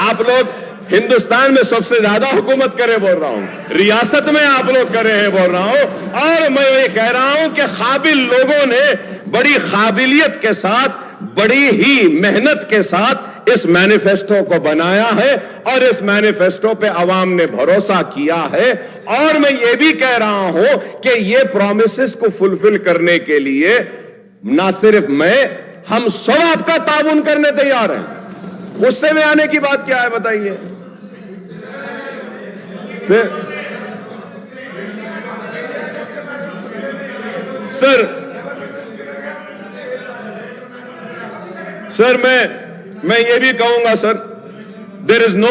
आप लोग हिंदुस्तान में सबसे ज्यादा हुकूमत करे बोल रहा हूं, रियासत में आप लोग करे हैं बोल रहा हूं, और मैं ये कह रहा हूं कि काबिल लोगों ने बड़ी काबिलियत के साथ, बड़ी ही मेहनत के साथ इस मैनिफेस्टो को बनाया है, और इस मैनिफेस्टो पे अवाम ने भरोसा किया है. और मैं ये भी कह रहा हूं कि ये प्रॉमिसेस को फुलफिल करने के लिए ना सिर्फ मैं, हम सब आपका ताउन करने तैयार हैं. गुस्से में आने की बात क्या है बताइए? सर मैं ये भी कहूंगा sir, there is no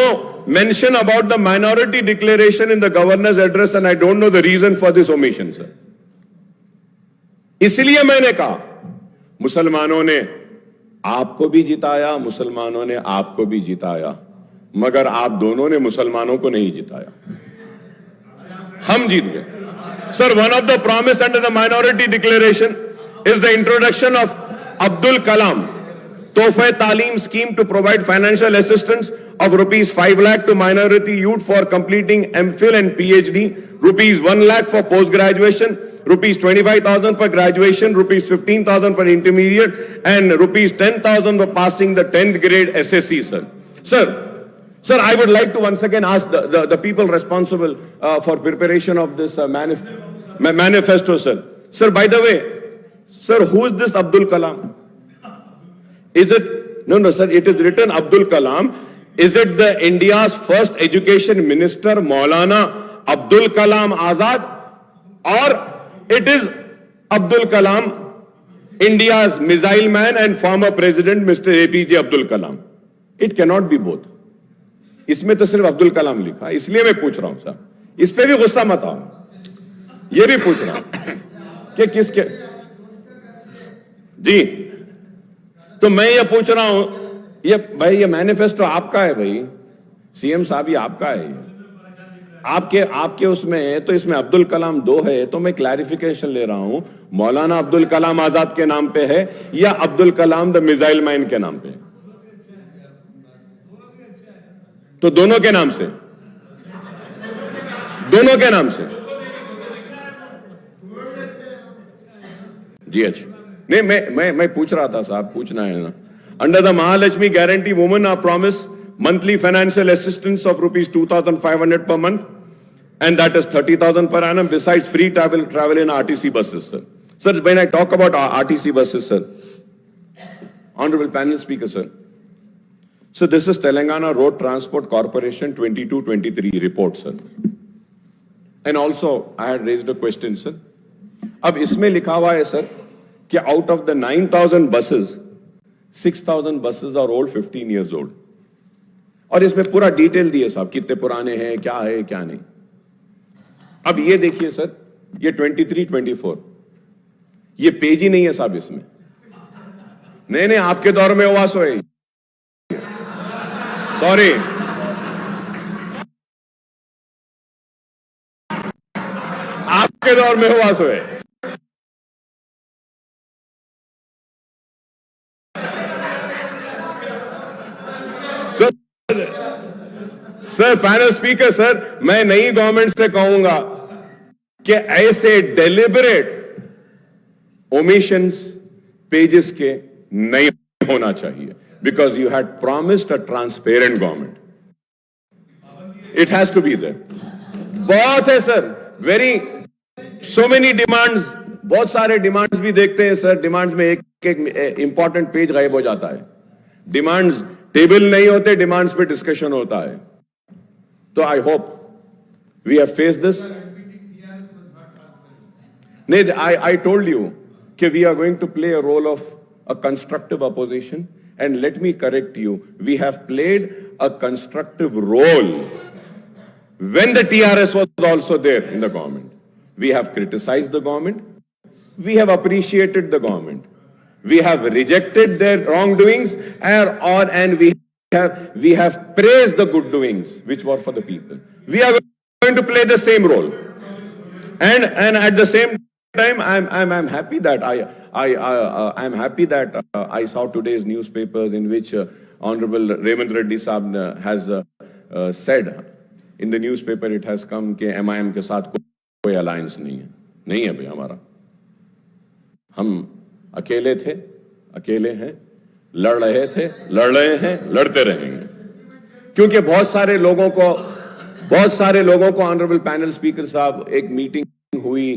mention about the minority declaration in the governor's address, and I don't know the reason for this omission, sir. इसलिए मैंने कहा, मुसलमानों ने आपको भी जिताया, मुसलमानों ने आपको भी जिताया, मगर आप दोनों ने मुसलमानों को नहीं जिताया. हम जीत गए. Sir, one of the promise under the minority declaration is the introduction of Abdul Kalam Tohfa Taaleem scheme to provide financial assistance of rupees 5 lakh to minority youth for completing MPhil and PhD, rupees 1 lakh for post-graduation, rupees 25,000 for graduation, rupees 15,000 for intermediate, and rupees 10,000 for passing the 10th grade SSC, sir. Sir, I would like to once again ask the people responsible for preparation of this manifesto, sir. Sir, by the way, sir, who is this Abdul Kalam? Is it, no, sir, it is written Abdul Kalam. Is it the India's first education minister, Maulana Abdul Kalam Azad? Or it is Abdul Kalam, India's missile man and former president, Mr. APJ Abdul Kalam? It cannot be both. इसमें तो सिर्फ अब्दुल कलाम लिखा, इसलिए मैं पूछ रहा हूं साहब, इस पे भी गुस्सा मत आओ. ये भी पूछ रहा हूं कि किसके. जी, तो मैं ये पूछ रहा हूं, ये भाई ये मैनिफेस्टो आपका है भाई, सीएम साहब ये आपका है, आपके उसमें है, तो इसमें अब्दुल कलाम 2 है, तो मैं क्लैरिफिकेशन ले रहा हूं, मौलाना अब्दुल कलाम आजाद के नाम पे है या Abdul Kalam the missile man के नाम पे? तो दोनों के नाम से, दोनों के नाम से. जी अच्छा, नहीं मैं पूछ रहा था साहब, पूछना है ना. Under the Mahalakshmi guarantee women are promise monthly financial assistance of rupees 2,500 per month, and that is 30,000 per annum, besides free travel in RTC buses, sir. Sir, when I talk about RTC buses, sir, Honorable Panel Speaker, sir, so this is Telangana Road Transport Corporation 22-23 report, sir. And also, I had raised a question, sir. अब इसमें लिखा हुआ है, sir, कि out of the 9,000 buses, 6,000 buses are old, 15 years old. और इसमें पूरा detail दिए साहब, कितने पुराने हैं, क्या है, क्या नहीं. अब ये देखिए सर, ये 23-24, ये पेज ही नहीं है साहब इसमें. नहीं, आपके दौर में ओवासो है, सॉरी, आपके दौर में ओवासो है. सर, पैनल स्पीकर सर, मैं नई गवर्नमेंट से कहूंगा कि ऐसे डेलिबरेट ओमिशंस पेजेस के नहीं होना चाहिए, because you had promised a transparent government. It has to be there. बहुत है sir, very so many demands, बहुत सारे डिमांड्स भी देखते हैं सर. डिमांड्स में एक इंपॉर्टेंट पेज गायब हो जाता है. डिमांड्स टेबल नहीं होते, डिमांड्स पे डिस्कशन होता है. तो I hope we have faced this. नहीं, आई टोल्ड यू कि we are going to play a role of a constructive opposition, and let me correct you, we have played a constructive role when the TRS was also there in the government. We have criticized the government, we have appreciated the government, we have rejected their wrongdoings, and we have praised the good doings which were for the people. We are going to play the same role, and at the same time, I'm happy that I'm happy that I saw today's newspapers in which Honorable Revant Reddy Saab has said. In the newspaper it has come कि MIM के साथ कोई alliance नहीं है भाई हमारा. हम अकेले थे, अकेले हैं, लड़ रहे थे, लड़ रहे हैं, लड़ते रहेंगे. क्योंकि बहुत सारे लोगों को ऑनरेबल पैनल स्पीकर साहब, एक मीटिंग हुई,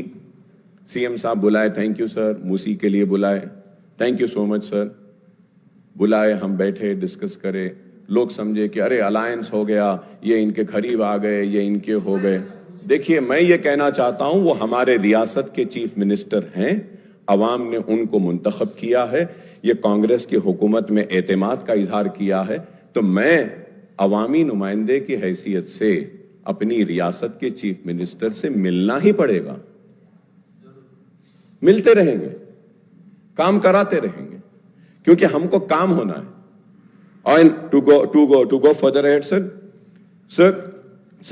सीएम साहब बुलाए, थैंक यू सर, मूसी के लिए बुलाए, thank you so much sir, बुलाए, हम बैठे, डिस्कस करे, लोग समझे कि अरे अलायंस हो गया, ये इनके करीब आ गए, ये इनके हो गए. देखिए, मैं ये कहना चाहता हूं, वो हमारे रियासत के चीफ मिनिस्टर हैं, अवाम ने उनको मुंतखब किया है, ये कांग्रेस की हुकूमत में एतमाद का इजहार किया है. तो मैं अवामी नुमाइंदे की हैसियत से अपनी रियासत के चीफ मिनिस्टर से मिलना ही पड़ेगा। मिलते रहेंगे, काम कराते रहेंगे, क्योंकि हमको काम होना है। And to go further ahead, sir,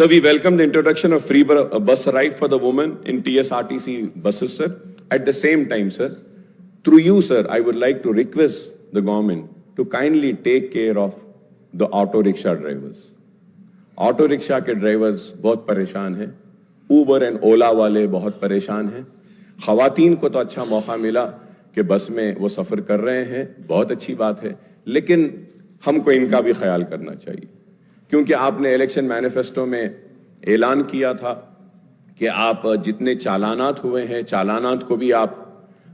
we welcome the introduction of free bus ride for the women in TSRTC buses, sir. At the same time, sir, through you, sir, I would like to request the government to kindly take care of the auto rickshaw drivers. Auto rickshaw के drivers बहुत परेशान हैं, Uber and ओला वाले बहुत परेशान हैं। ख़वातीन को तो अच्छा मौका मिला कि बस में वो सफ़र कर रहे हैं, बहुत अच्छी बात है, लेकिन हमको इनका भी ख्याल करना चाहिए, क्योंकि आपने इलेक्शन मैनिफेस्टो में ऐलान किया था कि आप जितने चालानात हुए हैं, चालानात को भी आप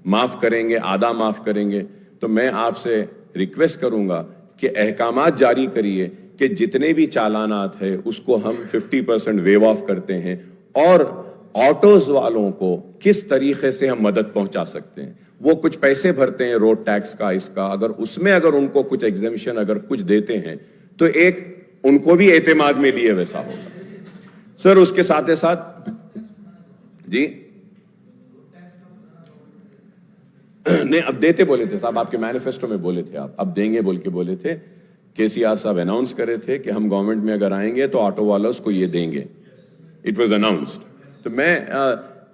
माफ़ करेंगे, आधा माफ़ करेंगे। तो मैं आपसे रिक्वेस्ट करूँगा कि अहकामात जारी करिए कि जितने भी चालानात है उसको हम 50% वेव ऑफ करते हैं, और ऑटोज वालों को किस तरीके से हम मदद पहुंचा सकते हैं। वो कुछ पैसे भरते हैं रोड टैक्स का, इसका, अगर उसमें अगर उनको कुछ एग्जेम्पशन अगर कुछ देते हैं तो एक उनको भी एतमाद में लिए वैसा होगा। सर उसके साथ साथ जी नहीं, अब देते बोले थे साहब, आपके मैनिफेस्टो में बोले थे, आप अब देंगे बोल के बोले थे। केसीआर साहब अनाउंस करे थे कि हम गवर्नमेंट में अगर आएंगे तो ऑटो वालों को ये देंगे। It was announced. तो मैं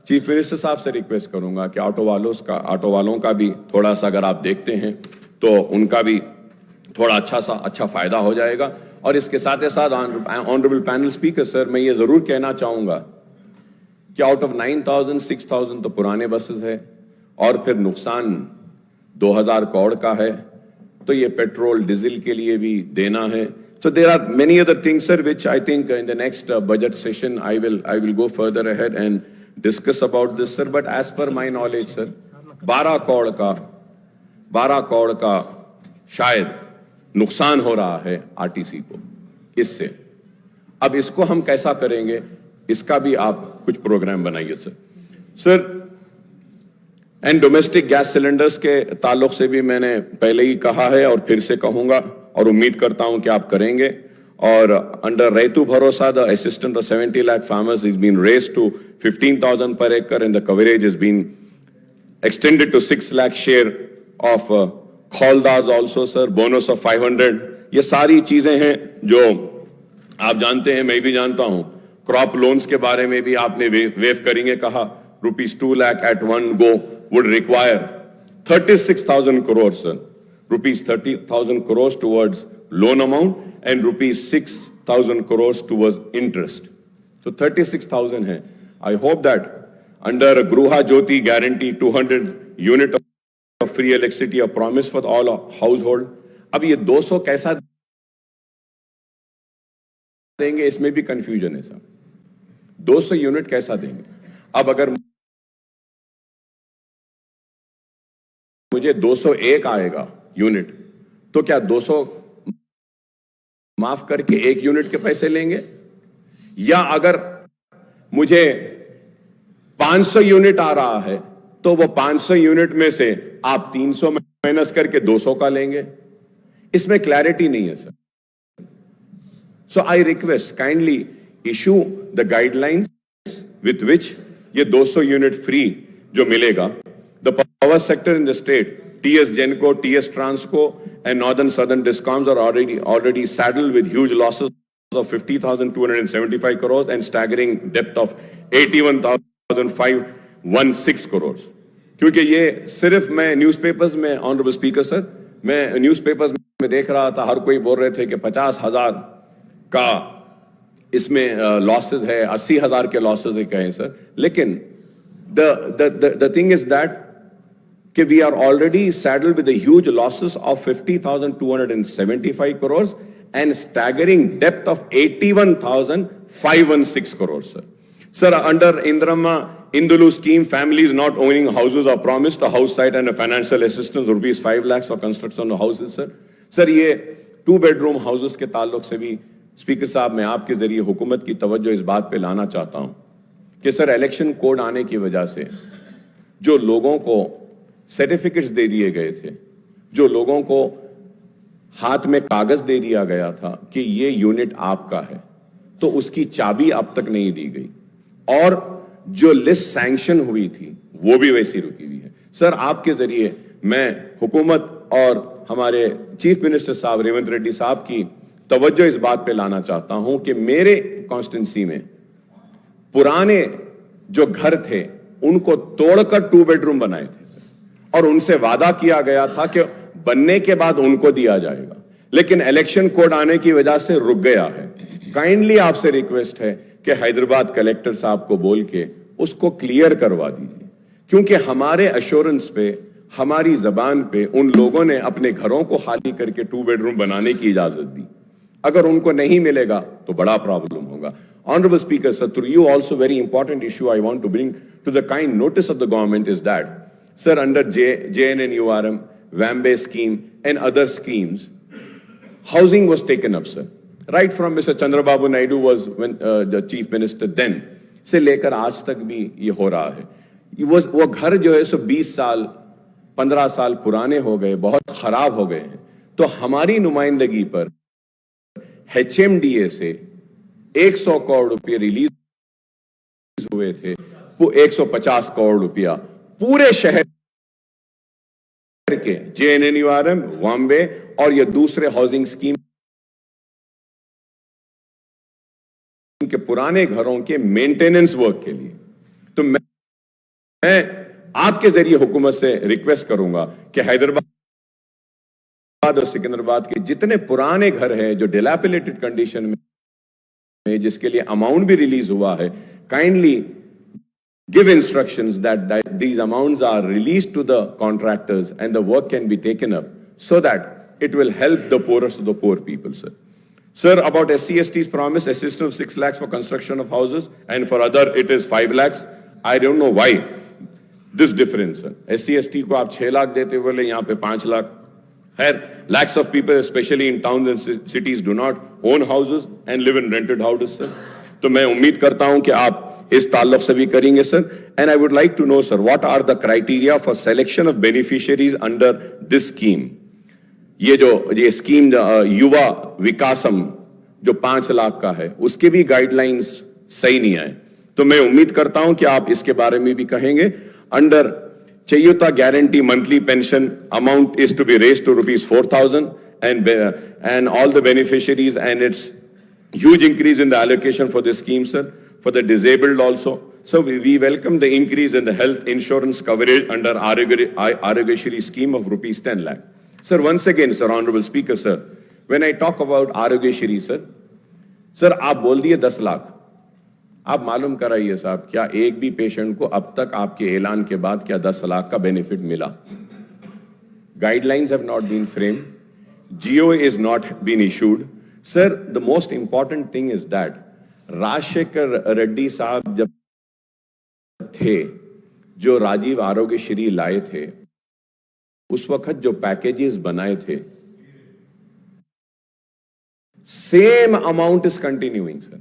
चीफ मिनिस्टर साहब से रिक्वेस्ट करूंगा कि ऑटो वालों का भी थोड़ा सा अगर आप देखते हैं तो उनका भी थोड़ा अच्छा फायदा हो जाएगा। और इसके साथ साथ ऑनरेबल पैनल स्पीकर सर, मैं ये जरूर कहना चाहूंगा कि आउट ऑफ 9,000 6,000 तो पुराने बसेस है, और फिर नुकसान 2,000 करोड़ का है, तो ये पेट्रोल डीजल के लिए भी देना है। So there are many other things, sir, which I think in the next budget session I will go further ahead and discuss about this, sir. But as per my knowledge, sir, 12 crore का शायद नुकसान हो रहा है RTC को इससे। अब इसको हम कैसा करेंगे, इसका भी आप कुछ प्रोग्राम बनाइए sir. And domestic gas cylinders के ताल्लुक से भी मैंने पहले ही कहा है और फिर से कहूंगा, और उम्मीद करता हूं कि आप करेंगे। और under Rythu Bharosa the assistant of 70 lakh farmers is been raised to 15,000 per acre and the coverage is been extended to 6 lakh share of खौलदास आल्सो सर, बोनस ऑफ 500। ये सारी चीजें हैं जो आप जानते हैं, मैं भी जानता हूं। क्रॉप लोन्स के बारे में भी आपने वेव करेंगे कहा, ₹2 lakh at one go would require 36,000 crores, sir. ₹30,000 crores towards loan amount and ₹6,000 crores towards interest. So 36,000 है. I hope that under Gruha Jyoti guarantee 200 unit of free electricity, a promise for all household. अब ये 200 कैसा देंगे, इसमें भी confusion है sir. 200 unit कैसा देंगे? अब अगर मुझे 201 आएगा यूनिट, तो क्या 200 माफ करके 1 यूनिट के पैसे लेंगे? या अगर मुझे 500 यूनिट आ रहा है तो वो 500 यूनिट में से आप 300 माइनस करके 200 का लेंगे? इसमें क्लैरिटी नहीं है sir. So I request kindly issue the guidelines with which ये 200 यूनिट फ्री जो मिलेगा। The power sector in the state, TS Genco, TS Transco, and Northern Southern Discoms are already saddled with huge losses of 50,275 crores and staggering debt of 81,516 crores. क्योंकि ये सिर्फ मैं newspapers में, honourable speaker sir, मैं newspapers में देख रहा था, हर कोई बोल रहे थे कि 50,000 का इसमें लॉसेस है, 80,000 के लॉसेस है कहें सर। लेकिन the thing is that we are already saddled with the huge losses of 50,275 crores and staggering debt of 81,516 crores, sir. Sir, under Indulu scheme, families not owning houses are promised a house site and a financial assistance ₹5 lakhs for construction of houses, sir. Sir, ये 2 bedroom houses के ताल्लुक से भी speaker साहब मैं आपके जरिए हुकूमत की तवज्जो इस बात पे लाना चाहता हूं कि सर इलेक्शन कोड आने की वजह से जो लोगों को सर्टिफिकेट्स दे दिए गए थे, जो लोगों को हाथ में कागज दे दिया गया था कि ये यूनिट आपका है, तो उसकी चाबी अब तक नहीं दी गई, और जो लिस्ट सैंक्शन हुई थी वो भी वैसी रुकी हुई है। सर, आपके जरिए मैं हुकूमत और हमारे चीफ मिनिस्टर साहब रेवंत रेड्डी साहब की तवज्जो इस बात पे लाना चाहता हूं कि मेरे कॉन्स्टिट्यूंसी में पुराने जो घर थे उनको तोड़कर 2 बेडरूम बनाए थे, और उनसे वादा किया गया था कि बनने के बाद उनको दिया जाएगा, लेकिन इलेक्शन कोड आने की वजह से रुक गया है। काइंडली आपसे रिक्वेस्ट है कि हैदराबाद कलेक्टर साहब को बोल के उसको क्लियर करवा दीजिए, क्योंकि हमारे अश्योरेंस पे, हमारी जबान पे उन लोगों ने अपने घरों को खाली करके 2 बेडरूम बनाने की इजाजत दी। अगर उनको नहीं मिलेगा तो बड़ा प्रॉब्लम होगा। Honorable Speaker, sir, through you also very important issue I want to bring to the kind notice of the government is that, sir, under JNNURM, WAMBE scheme and other schemes, housing was taken up, sir. Right from Mr. Chandrababu Naidu was when the chief minister then, से लेकर आज तक भी ये हो रहा है। वो घर जो है सो 20 साल 15 साल पुराने हो गए, बहुत खराब हो गए हैं। तो हमारी नुमाइंदगी पर HMDA से 100 करोड़ रुपए रिलीज हुए थे, वो 150 करोड़ रुपया पूरे शहर के JNNURM, वाम्बे और ये दूसरे हाउसिंग स्कीम के पुराने घरों के मेंटेनेंस वर्क के लिए। तो मैं आपके जरिए हुकूमत से रिक्वेस्ट करूंगा कि हैदराबाद और सिकंदराबाद के जितने पुराने घर हैं जो डिलैपिलेटेड कंडीशन में, जिसके लिए अमाउंट भी रिलीज हुआ है, kindly give instructions that these amounts are released to the contractors and the work can be taken up so that it will help the poorest of the poor people, sir. Sir, about SC/ST's promise assistance of 6 lakhs for construction of houses, and for other it is 5 lakhs. I don't know why this difference, sir. SC/ST को आप 6 लाख देते बोले, यहाँ पे 5 लाख है। Lakhs of people, especially in towns and cities, do not own houses and live in rented houses, sir. तो मैं उम्मीद करता हूं कि आप इस ताल्लुक से भी करेंगे, sir. And I would like to know, sir, what are the criteria for selection of beneficiaries under this scheme? ये स्कीम युवा विकासम जो 5 लाख का है, उसके भी गाइडलाइंस सही नहीं आए। तो मैं उम्मीद करता हूं कि आप इसके बारे में भी कहेंगे। Under Chayuta guarantee monthly pension amount is to be raised to ₹4,000 and all the beneficiaries, and it's huge increase in the allocation for this scheme, sir, for the disabled also. So we welcome the increase in the health insurance coverage under Arogyashri scheme of ₹10 lakh. Sir, once again, sir, Honorable Speaker, sir, when I talk about Arogyashri, sir, आप बोल दिए 10 लाख। आप मालूम कराइए साहब, क्या एक भी पेशेंट को अब तक आपके ऐलान के बाद क्या 10 लाख का बेनिफिट मिला? Guidelines have not been framed. GO is not been issued. Sir, the most important thing is that Rajshekhar Reddy साहब जब थे, जो राजीव आरोग्यश्री लाए थे, उस वक्त जो पैकेजेस बनाए थे, same amount is continuing, sir.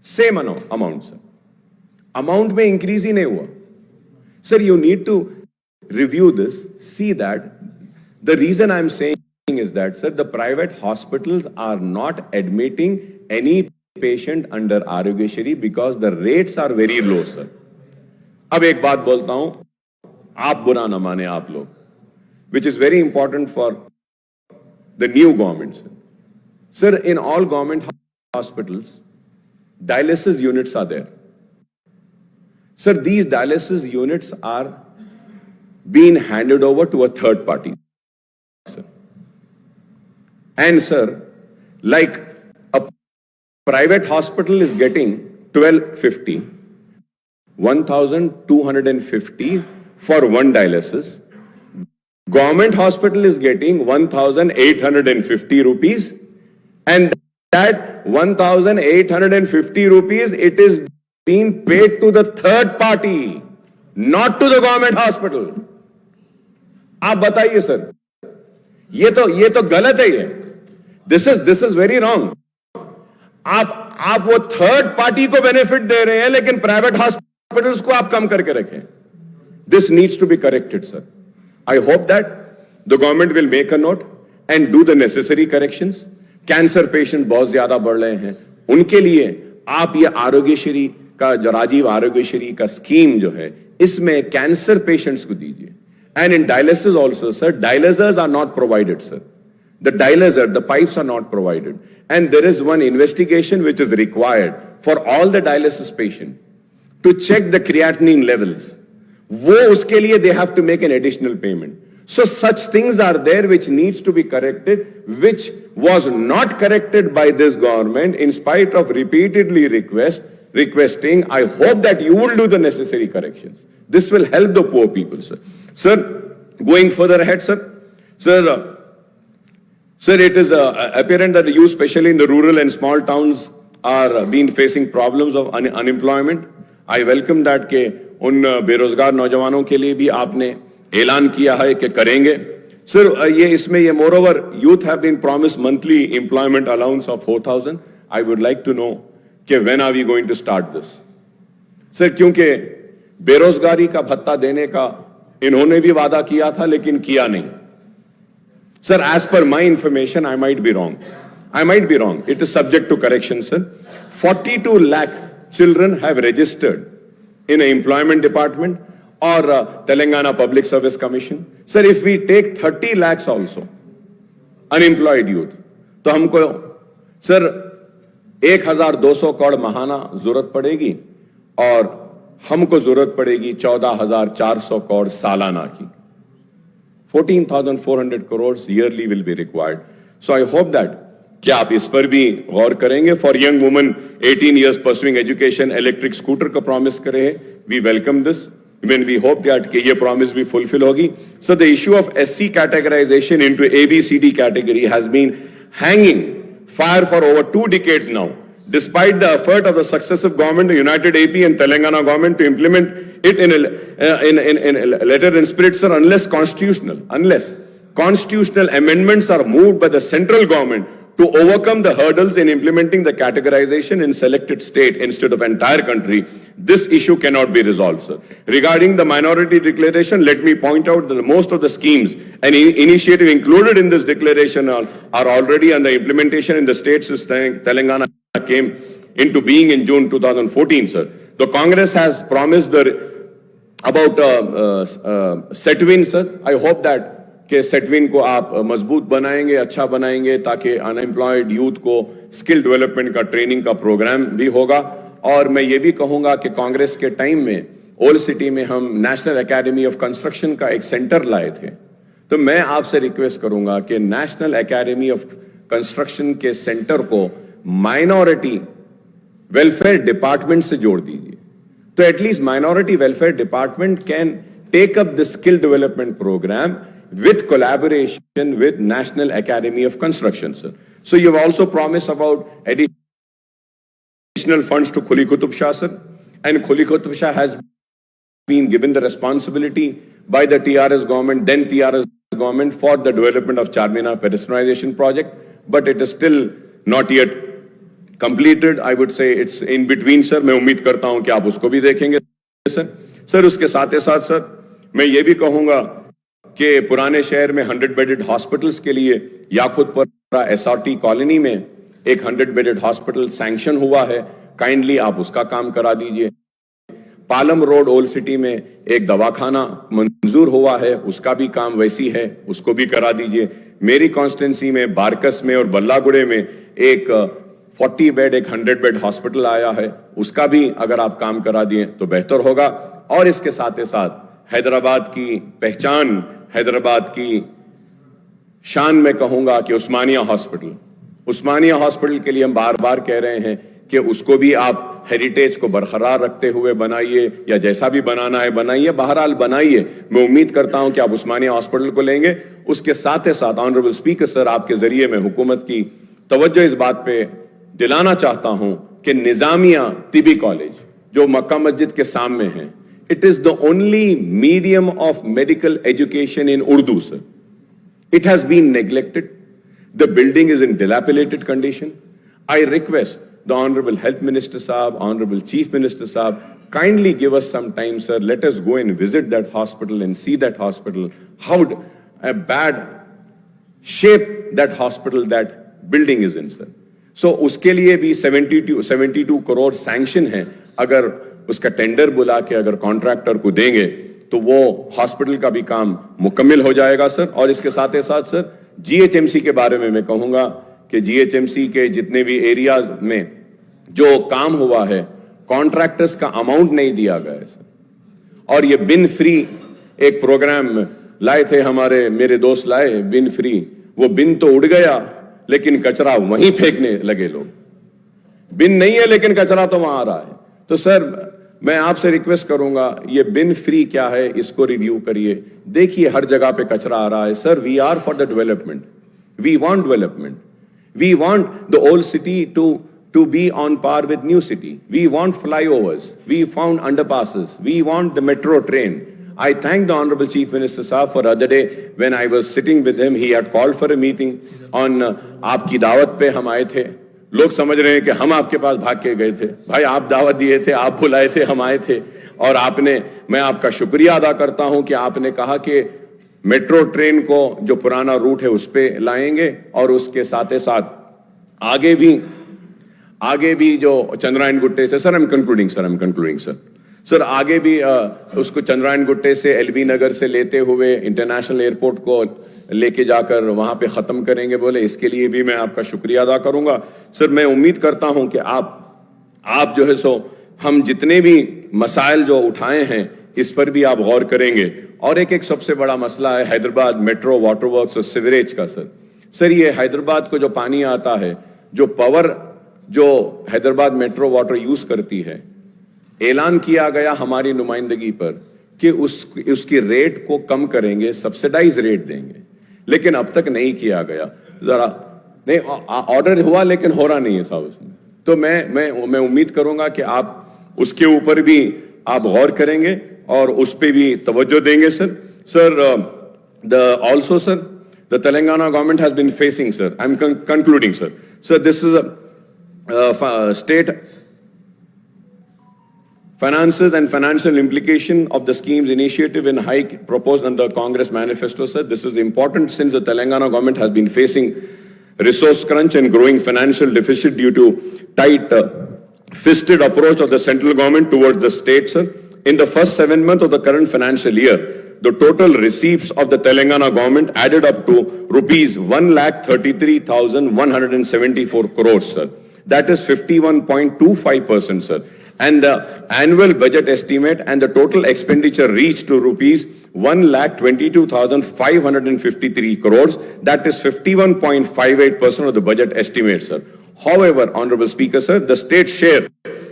Same amount, sir. Amount में इंक्रीज ही नहीं हुआ। Sir, you need to review this, see that the reason I am saying is that, sir, the private hospitals are not admitting any patient under Aarogyasri because the rates are very low, sir. अब एक बात बोलता हूं, आप बुरा ना माने आप लोग, which is very important for the new government, sir. Sir, in all government hospitals, dialysis units are there. Sir, these dialysis units are being handed over to a third party, sir. And sir, like a private hospital is getting 1250, 1250 for one dialysis. Government hospital is getting 1,850 rupees, and that 1,850 rupees, it is being paid to the third party, not to the government hospital. आप बताइए sir, ये तो गलत है। ये this is very wrong. आप वो third party को बेनिफिट दे रहे हैं, लेकिन प्राइवेट हॉस्पिटल्स को आप कम करके रखें। This needs to be corrected, sir. I hope that the government will make a note and do the necessary corrections. Cancer patient बहुत ज्यादा बढ़ रहे हैं, उनके लिए आप ये आरोग्यश्री का जो राजीव आरोग्यश्री का स्कीम जो है इसमें कैंसर पेशेंट्स को दीजिए. And in dialysis also, sir, dialyzers are not provided, sir. The dialyzer, the pipes are not provided. And there is one investigation which is required for all the dialysis patient to check the creatinine levels. वो उसके लिए they have to make an additional payment. So such things are there which needs to be corrected, which was not corrected by this government in spite of repeatedly requesting. I hope that you will do the necessary corrections. This will help the poor people, sir. Sir, going further ahead, sir, it is apparent that you, especially in the rural and small towns, are been facing problems of unemployment. I welcome that के उन बेरोजगार नौजवानों के लिए भी आपने ऐलान किया है कि करेंगे. Sir, ये इसमें ये moreover, youth have been promised monthly employment allowance of 4,000. I would like to know कि when are we going to start this? Sir, क्योंकि बेरोजगारी का भत्ता देने का इन्होंने भी वादा किया था लेकिन किया नहीं. Sir, as per my information, I might be wrong. It is subject to correction, sir. 42 lakh children have registered in an employment department or Telangana Public Service Commission. Sir, if we take 30 lakhs also, unemployed youth, तो हमको, sir, 1,200 crore महाना जरूरत पड़ेगी और हमको जरूरत पड़ेगी 14,400 करोड़ सालाना की. 14,400 crores yearly will be required. So I hope that क्या आप इस पर भी गौर करेंगे. For young women 18 years pursuing education, electric scooter का promise करे है. We welcome this. When we hope that कि ये promise भी fulfill होगी. So the issue of SC categorization into ABCD category has been hanging fire for over 2 decades now. Despite the effort of the successive government, the United AP and Telangana government to implement it in a letter and spirit, sir, unless constitutional amendments are moved by the central government to overcome the hurdles in implementing the categorization in selected state instead of entire country, this issue cannot be resolved, sir. Regarding the minority declaration, let me point out that most of the schemes and initiative included in this declaration are already under implementation in the states. Telangana came into being in June 2014, sir. The Congress has promised about Setwin, sir. I hope that कि सेटविन को आप मजबूत बनाएंगे, अच्छा बनाएंगे ताकि unemployed youth को skill development का ट्रेनिंग का प्रोग्राम भी होगा. और मैं ये भी कहूंगा कि कांग्रेस के टाइम में ओल्ड सिटी में हम नेशनल एकेडमी ऑफ कंस्ट्रक्शन का एक सेंटर लाए थे. तो मैं आपसे रिक्वेस्ट करूंगा कि नेशनल एकेडमी ऑफ कंस्ट्रक्शन के सेंटर को माइनॉरिटी वेलफेयर डिपार्टमेंट से जोड़ दीजिए. तो at least minority welfare department can take up the skill development programme with collaboration with National Academy of Construction, sir. So you have also promised about additional funds to Khuli Qutub Shah, sir. And Khuli Qutub Shah has been given the responsibility by the TRS government, then TRS government, for the development of Charminar pedestrianization project. But it is still not yet completed. I would say it's in between, sir. मैं उम्मीद करता हूं कि आप उसको भी देखेंगे, sir. Sir, उसके साथ ही साथ, sir, मैं ये भी कहूंगा कि पुराने शहर में 100 बेडेड हॉस्पिटल्स के लिए याकुतपुरा एसआरटी कॉलोनी में एक 100 बेडेड हॉस्पिटल सैंक्शन हुआ है. काइंडली आप उसका काम करा दीजिए. पालम रोड ओल्ड सिटी में एक दवाखाना मंजूर हुआ है, उसका भी काम वैसी है, उसको भी करा दीजिए. मेरी कॉन्स्टिट्यूंसी में बारकस में और बल्लागुड़े में एक 40 बेड एक 100 बेड हॉस्पिटल आया है, उसका भी अगर आप काम करा दिए तो बेहतर होगा. और इसके साथ ही साथ हैदराबाद की पहचान, हैदराबाद की शान में कहूंगा कि उस्मानिया हॉस्पिटल के लिए हम बार बार कह रहे हैं कि उसको भी आप हेरिटेज को बरकरार रखते हुए बनाइए, या जैसा भी बनाना है बनाइए, बहरहाल बनाइए. मैं उम्मीद करता हूं कि आप उस्मानिया हॉस्पिटल को लेंगे. उसके साथ ही साथ ऑनरेबल स्पीकर सर, आपके जरिए मैं हुकूमत की तवज्जो इस बात पे दिलाना चाहता हूं कि निजामिया तिबी कॉलेज जो मक्का मस्जिद के सामने है, it is the only medium of medical education in Urdu, sir. It has been neglected. The building is in dilapidated condition. I request the Honorable Health Minister Saab, Honorable Chief Minister Saab, kindly give us some time, sir. Let us go and visit that hospital and see that hospital. How a bad shape that hospital, that building is in, sir. So उसके लिए भी 72 crore sanction है. अगर उसका tender बुला के अगर contractor को देंगे तो वो हॉस्पिटल का भी काम मुकम्मल हो जाएगा सर. और इसके साथ ही साथ सर जीएचएमसी के बारे में मैं कहूंगा कि जीएचएमसी के जितने भी एरियाज में जो काम हुआ है, कॉन्ट्रैक्टर्स का अमाउंट नहीं दिया गया है सर. और ये बिन फ्री एक प्रोग्राम लाए थे हमारे, मेरे दोस्त लाए बिन फ्री. वो बिन तो उड़ गया लेकिन कचरा वहीं फेंकने लगे लोग. बिन नहीं है लेकिन कचरा तो वहां आ रहा है. तो सर मैं आपसे रिक्वेस्ट करूंगा, ये बिन फ्री क्या है इसको रिव्यू करिए. देखिए हर जगह पे कचरा आ रहा है sir. We are for the development, we want development, we want the old city to be on par with new city. We want flyovers, we found underpasses, we want the metro train. I thank the Honorable Chief Minister Saab for other day when I was sitting with him. He had called for a meeting on आपकी दावत पे हम आए थे. लोग समझ रहे हैं कि हम आपके पास भाग के गए थे. भाई आप दावत दिए थे, आप बुलाए थे, हम आए थे. और आपने, मैं आपका शुक्रिया अदा करता हूं कि आपने कहा कि मेट्रो ट्रेन को जो पुराना रूट है उस पे लाएंगे और उसके साथ ही साथ आगे भी जो चंद्रायन गुट्टे से, sir I am concluding sir, आगे भी उसको चंद्रायन गुट्टे से एलबी नगर से लेते हुए इंटरनेशनल एयरपोर्ट को लेके जाकर वहां पे खत्म करेंगे बोले. इसके लिए भी मैं आपका शुक्रिया अदा करूंगा सर. मैं उम्मीद करता हूं कि आप जो है सो हम जितने भी मसाइल जो उठाए हैं इस पर भी आप गौर करेंगे. और एक सबसे बड़ा मसला है हैदराबाद मेट्रो वाटर वर्क्स और सीवरेज का. सर ये हैदराबाद को जो पानी आता है, जो पावर जो हैदराबाद मेट्रो वाटर यूज करती है, ऐलान किया गया हमारी नुमाइंदगी पर कि उसकी रेट को कम करेंगे, सब्सिडाइज रेट देंगे, लेकिन अब तक नहीं किया गया. जरा नहीं, ऑर्डर हुआ लेकिन हो रहा नहीं है साहब उसमें. तो मैं उम्मीद करूंगा कि आप उसके ऊपर भी आप गौर करेंगे और उस पर भी तवज्जो देंगे sir. Also sir the Telangana government has been facing, sir I am concluding sir, this is state finances and financial implication of the scheme's initiative and hike proposed under Congress manifesto, sir. This is important since the Telangana government has been facing resource crunch and growing financial deficit due to tight fisted approach of the central government towards the state, sir. In the first 7 months of the current financial year, the total receipts of the Telangana government added up to rupees 1,33,174 crores, sir. That is 51.25%, sir. And the annual budget estimate and the total expenditure reached to rupees 1,22,553 crores. That is 51.58% of the budget estimate, sir. However, Honorable Speaker, sir, the state share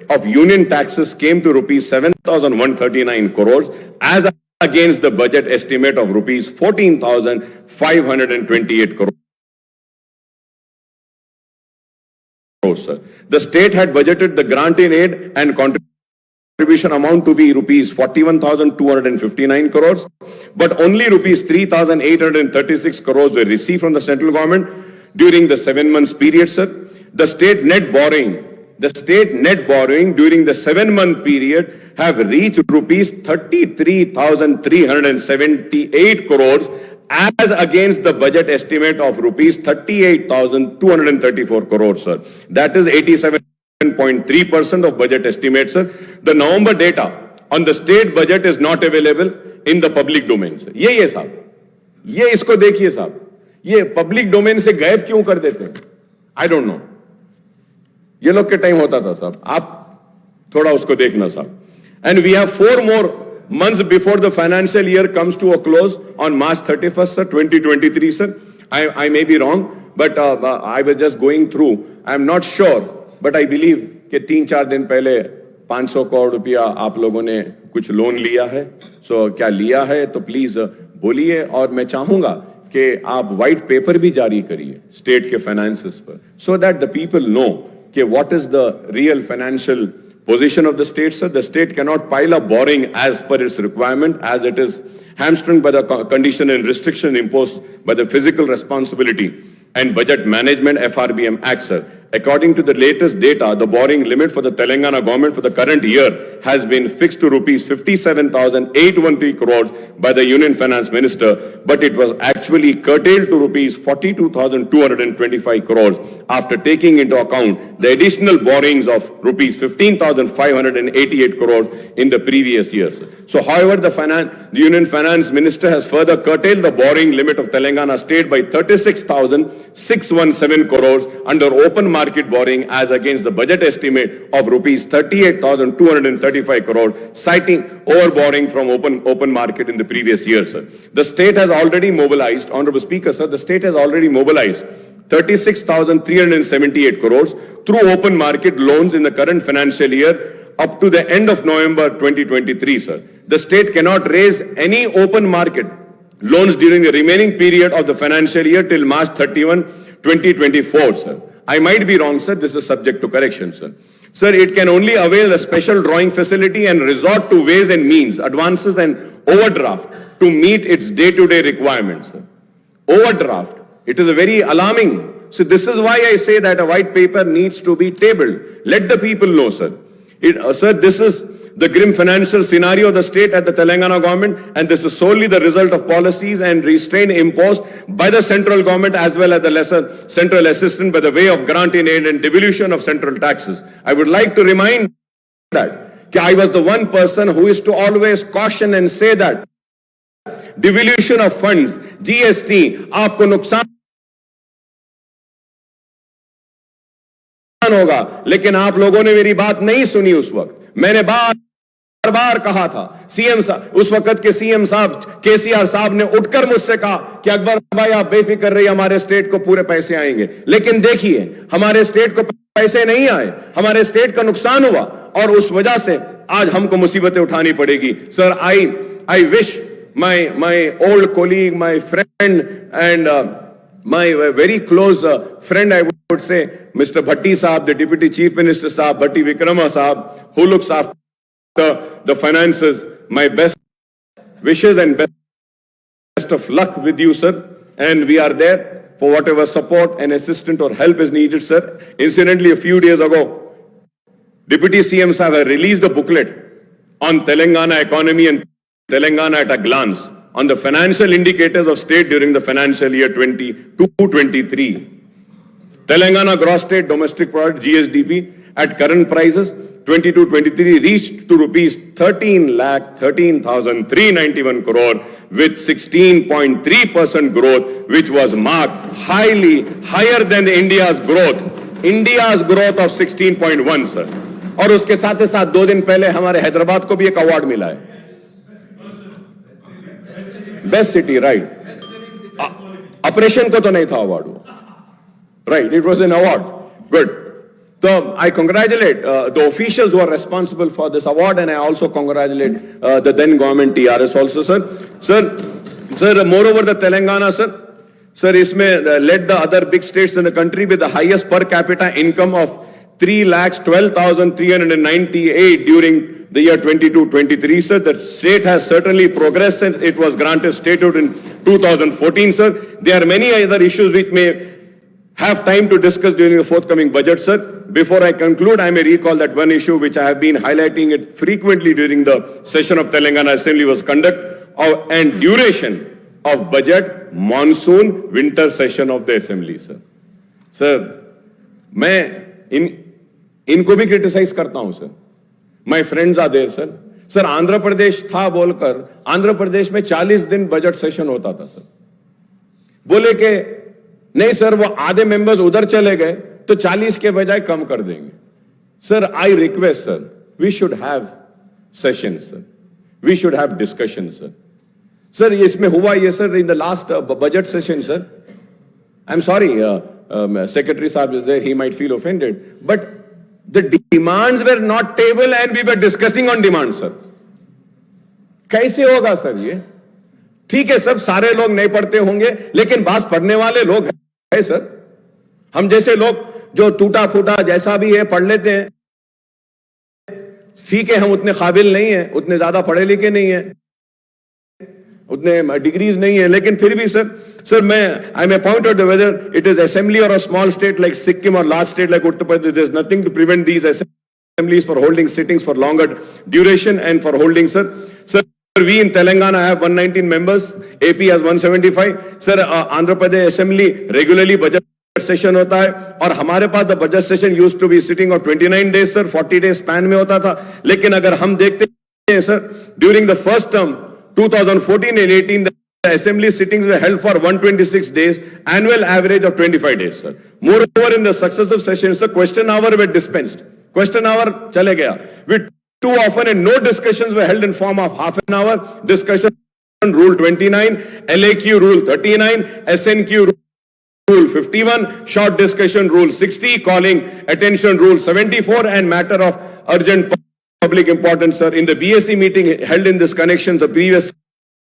of union taxes came to rupees 7,139 crores as against the budget estimate of rupees 14,528 crores. Sir. The state had budgeted the grant in aid and contribution amount to be rupees 41,259 crores, but only rupees 3,836 crores were received from the central government during the 7 months period, sir. The state net borrowing during the 7-month period have reached rupees 33,378 crores as against the budget estimate of rupees 38,234 crores, sir. That is 87.3% of budget estimate, sir. The November data on the state budget is not available in the public domain, sir. ये साहब, ये इसको देखिए साहब, ये public domain से गायब क्यों कर देते हैं? I don't know. ये लोग के टाइम होता था साहब, आप थोड़ा उसको देखना साहब. And we have 4 more months before the financial year comes to a close on March 31st, sir, 2023, sir. I may be wrong, but I was just going through. I am not sure, but I believe कि 3-4 दिन पहले 500 करोड़ रुपया आप लोगों ने कुछ loan लिया है. सो क्या लिया है तो प्लीज बोलिए. और मैं चाहूंगा कि आप व्हाइट पेपर भी जारी करिए स्टेट के फाइनेंसेस पर, so that the people know कि what is the real financial position of the state, sir. The state cannot pile up borrowing as per its requirement, as it is hamstrung by the condition and restriction imposed by the Physical Responsibility and Budget Management FRBM Act, sir. According to the latest data, the borrowing limit for the Telangana government for the current year has been fixed to rupees 57,813 crores by the Union Finance Minister, but it was actually curtailed to rupees 42,225 crores after taking into account the additional borrowings of rupees 15,588 crores in the previous years. So, however, the Union Finance Minister has further curtailed the borrowing limit of Telangana State by 36,617 crores under open market borrowing as against the budget estimate of rupees 38,235 crores, citing overborrowing from open market in the previous year, sir. The state has already mobilized, Honorable Speaker, sir, the state has already mobilized 36,378 crores through open market loans in the current financial year up to the end of November 2023, sir. The state cannot raise any open market loans during the remaining period of the financial year till March 31, 2024, sir. I might be wrong, sir. This is subject to correction, sir. Sir, it can only avail a special drawing facility and resort to ways and means, advances and overdraft to meet its day-to-day requirements, sir. Overdraft. It is a very alarming. So this is why I say that a white paper needs to be tabled. Let the people know, sir. Sir, this is the grim financial scenario of the state at the Telangana government, and this is solely the result of policies and restraint imposed by the central government as well as the lesser central assistance by the way of granting aid and devolution of central taxes. I would like to remind that I was the one person who is to always caution and say that devolution of funds, GST, आपको नुकसान होगा, लेकिन आप लोगों ने मेरी बात नहीं सुनी उस वक्त. मैंने बार कहा था, सीएम साहब, उस वक्त के सीएम साहब केसीआर साहब ने उठकर मुझसे कहा कि अकबर भाई आप बेफिक्र रहिए, हमारे स्टेट को पूरे पैसे आएंगे. लेकिन देखिए हमारे स्टेट को पैसे नहीं आए, हमारे स्टेट का नुकसान हुआ और उस वजह से आज हमको मुसीबतें उठानी पड़ेगी. Sir, I wish my old colleague, my friend and my very close friend, I would say, Mr. Bhatti Saab, the Deputy Chief Minister Saab, Bhatti Vikrama Saab, who looks after the finances, my best wishes and best of luck with you, sir. And we are there for whatever support and assistance or help is needed, sir. Incidentally, a few days ago, Deputy CM Saab had released a booklet on Telangana economy and Telangana at a glance on the financial indicators of state during the financial year 22-23. Telangana gross state domestic product GSDP at current prices 22-23 reached to rupees 13,13,391 crore with 16.3% growth, which was marked higher than India's growth of 16.1, sir. और उसके साथ ही साथ 2 दिन पहले हमारे हैदराबाद को भी एक अवार्ड मिला है, बेस्ट सिटी, राइट. ऑपरेशन को तो नहीं था अवार्ड वो, right? It was an award. Good. So I congratulate the officials who are responsible for this award, and I also congratulate the then government TRS also, sir. Sir, moreover, the Telangana, sir, isme led the other big states in the country with the highest per capita income of 3,12,398 during the year 22-23, sir. The state has certainly progressed since it was granted statehood in 2014, sir. There are many other issues which may have time to discuss during the forthcoming budget, sir. Before I conclude, I may recall that one issue which I have been highlighting it frequently during the session of Telangana Assembly was conduct and duration of budget monsoon winter session of the Assembly, sir. Sir, मैं इनको भी criticize करता हूं, sir. My friends are there, sir. Sir, Andhra Pradesh था बोलकर आंध्र प्रदेश में 40 दिन budget session होता था, सर. बोले कि नहीं सर, वो आधे मेंबर्स उधर चले गए तो 40 के बजाय कम कर देंगे. Sir, I request, sir, we should have session, sir. We should have discussion, sir. Sir, इसमें हुआ ये, sir, in the last budget session, sir. I am sorry, Secretary Saab is there, he might feel offended, but the demands were not table and we were discussing on demands, sir. कैसे होगा sir ये? ठीक है, सब सारे लोग नहीं पढ़ते होंगे, लेकिन बात पढ़ने वाले लोग हैं, सर. हम जैसे लोग जो टूटा फूटा जैसा भी है पढ़ लेते हैं. ठीक है, हम उतने काबिल नहीं हैं, उतने ज्यादा पढ़े लिखे नहीं हैं, उतने डिग्रीज नहीं है, लेकिन फिर भी sir I may point out whether it is assembly or a small state like Sikkim or large state like Uttar Pradesh, there is nothing to prevent these assemblies for holding sittings for longer duration and for holding, sir. Sir, we in Telangana have 119 members, AP has 175. Sir, Andhra Pradesh Assembly regularly budget session होता है और हमारे पास the budget session used to be sitting of 29 days sir, 40 days span में होता था. लेकिन अगर हम देखते हैं सर, during the first term 2014 and 18 the assembly sittings were held for 126 days, annual average of 25 days sir. Moreover, in the successive sessions the question hour were dispensed, question hour chale gaya with too often, and no discussions were held in form of half an hour discussion. Rule 29, LAQ rule 39, SNQ Rule 51, short discussion Rule 60, calling attention Rule 74, and matter of urgent public importance, sir. In the BSc meeting held in this connection, the previous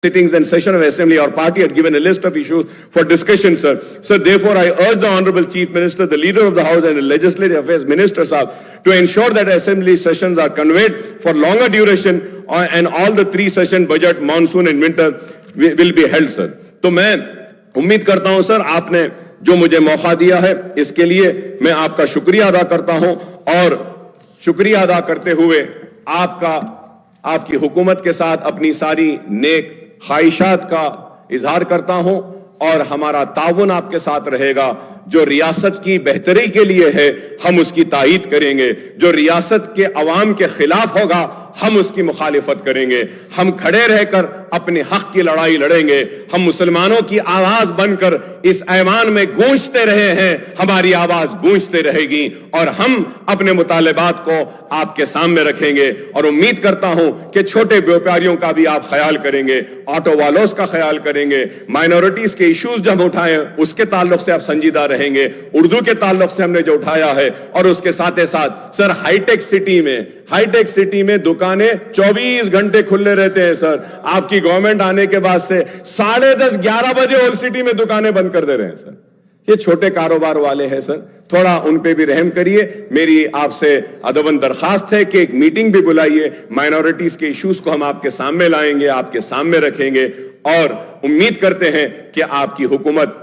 sittings and session of Assembly, our party had given a list of issues for discussion, sir. Sir, therefore, I urge the Honorable Chief Minister, the Leader of the House and the Legislative Affairs Minister, sir, to ensure that Assembly sessions are conveyed for longer duration and all the 3 session budget, monsoon and winter will be held, sir. तो मैं उम्मीद करता हूं sir, आपने जो मुझे मौका दिया है इसके लिए मैं आपका शुक्रिया अदा करता हूं, और शुक्रिया अदा करते हुए आपकी हुकूमत के साथ अपनी सारी नेक ख्वाहिशात का इजहार करता हूं, और हमारा ताउन आपके साथ रहेगा. जो रियासत की बेहतरी के लिए है हम उसकी तायीद करेंगे, जो रियासत के अवाम के खिलाफ होगा हम उसकी मुखालिफत करेंगे. हम खड़े रहकर अपने हक की लड़ाई लड़ेंगे. हम मुसलमानों की आवाज बनकर इस ऐवान में गूंजते रहे हैं, हमारी आवाज गूंजते रहेगी, और हम अपने मुतालिबात को आपके सामने रखेंगे. और उम्मीद करता हूं कि छोटे व्यापारियों का भी आप ख्याल करेंगे, ऑटो वालों का ख्याल करेंगे, माइनॉरिटीज के इश्यूज जब उठाए उसके ताल्लुक से आप संजीदा रहेंगे, उर्दू के ताल्लुक से हमने जो उठाया है, और उसके साथ ही साथ सर हाईटेक सिटी में दुकानें 24 घंटे खुले रहते हैं सर. आपकी गवर्नमेंट आने के बाद से 10:30 11 बजे ओल्ड सिटी में दुकानें बंद कर दे रहे हैं सर. ये छोटे कारोबार वाले हैं सर, थोड़ा उन पे भी रहम करिए. मेरी आपसे अदबन दरखास्त है कि एक मीटिंग भी बुलाइए, माइनॉरिटीज के इश्यूज को हम आपके सामने लाएंगे, आपके सामने रखेंगे, और उम्मीद करते हैं कि आपकी हुकूमत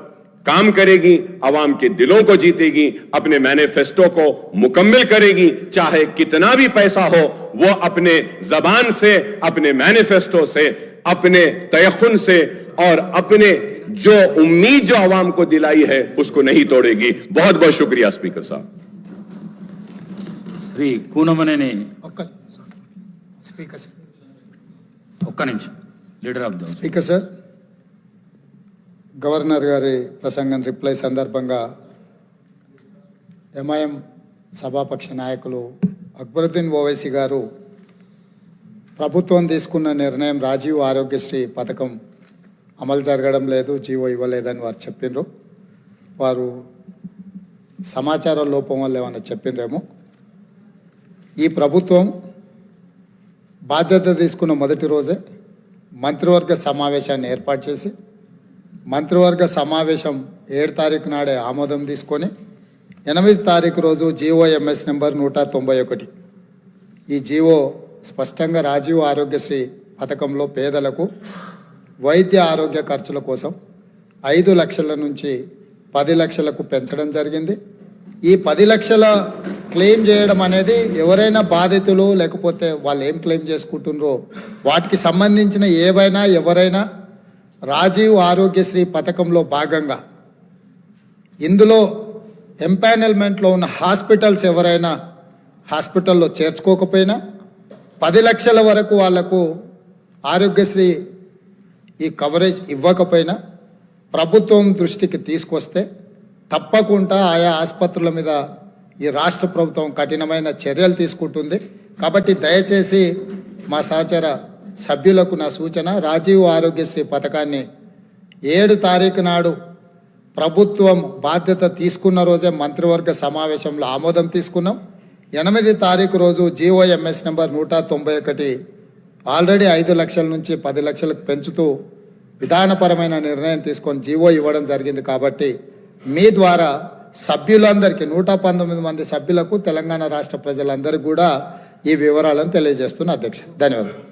काम करेगी, आवाम के दिलों को जीतेगी, अपने मैनिफेस्टो को मुकम्मल करेगी. चाहे कितना भी पैसा हो वो अपने जबान से, अपने मैनिफेस्टो से, अपने तयखुन से और अपने जो उम्मीद जो आवाम को दिलाई है उसको नहीं तोड़ेगी. बहुत बहुत शुक्रिया स्पीकर साहब. श्री కూనమనేని స్పీకర్ ఒక్క నిమిషం leader of the speaker sir, governor గారి ప్రసంగం రిప్లై సందర్భంగా ఎంఐఎం సభాపక్ష నాయకులు అక్బరుద్దీన్ ఓవైసీ గారు ప్రభుత్వం తీసుకున్న నిర్ణయం రాజీవ్ ఆరోగ్యశ్రీ పథకం అమలు జరగడం లేదు, జీవో ఇవ్వలేదని వారు చెప్పిండ్రు. వారు సమాచార లోపం వల్ల ఏమన్నా చెప్పిండ్రేమో. ఈ ప్రభుత్వం బాధ్యత తీసుకున్న మొదటి రోజే మంత్రివర్గ సమావేశాన్ని ఏర్పాటు చేసి, మంత్రివర్గ సమావేశం 7 తారీఖు నాడే ఆమోదం తీసుకొని 8 తారీఖు రోజు జీఓఎంఎస్ నెంబర్ 191, ఈ జీవో స్పష్టంగా రాజీవ్ ఆరోగ్యశ్రీ పథకంలో పేదలకు వైద్య ఆరోగ్య ఖర్చుల కోసం 5 లక్షల నుంచి 10 లక్షలకు పెంచడం జరిగింది. ఈ 10 లక్షల క్లెయిమ్ చేయడం అనేది ఎవరైనా బాధితులు లేకపోతే వాళ్ళు ఏం క్లెయిమ్ చేసుకుంటున్నారో వాటికి సంబంధించిన ఎవరైనా రాజీవ్ ఆరోగ్యశ్రీ పథకంలో భాగంగా ఇందులో ఎంపానల్మెంట్లో ఉన్న హాస్పిటల్స్ ఎవరైనా హాస్పిటల్లో చేర్చుకోకపోయినా 10 లక్షల వరకు వాళ్లకు ఆరోగ్యశ్రీ ఈ కవరేజ్ ఇవ్వకపోయినా ప్రభుత్వం దృష్టికి తీసుకొస్తే తప్పకుండా ఆయా ఆసుపత్రుల మీద ఈ రాష్ట్ర ప్రభుత్వం కఠినమైన చర్యలు తీసుకుంటుంది. కాబట్టి దయచేసి మా సహచర సభ్యులకు నా సూచన, రాజీవ్ ఆరోగ్యశ్రీ పథకాన్ని 7 తారీఖు నాడు ప్రభుత్వం బాధ్యత తీసుకున్న రోజే మంత్రివర్గ సమావేశంలో ఆమోదం తీసుకున్నాం. 8 తారీఖు రోజు జీఓఎంఎస్ నెంబర్ 191 ఆల్రెడీ 5 లక్షల నుంచి 10 లక్షలకు పెంచుతూ విధానపరమైన నిర్ణయం తీసుకొని జీవో ఇవ్వడం జరిగింది. కాబట్టి మీ ద్వారా సభ్యులందరికీ 119 మంది సభ్యులకు తెలంగాణ రాష్ట్ర ప్రజలందరికీ కూడా ఈ వివరాలను తెలియజేస్తున్న అధ్యక్ష. ధన్యవాదాలు.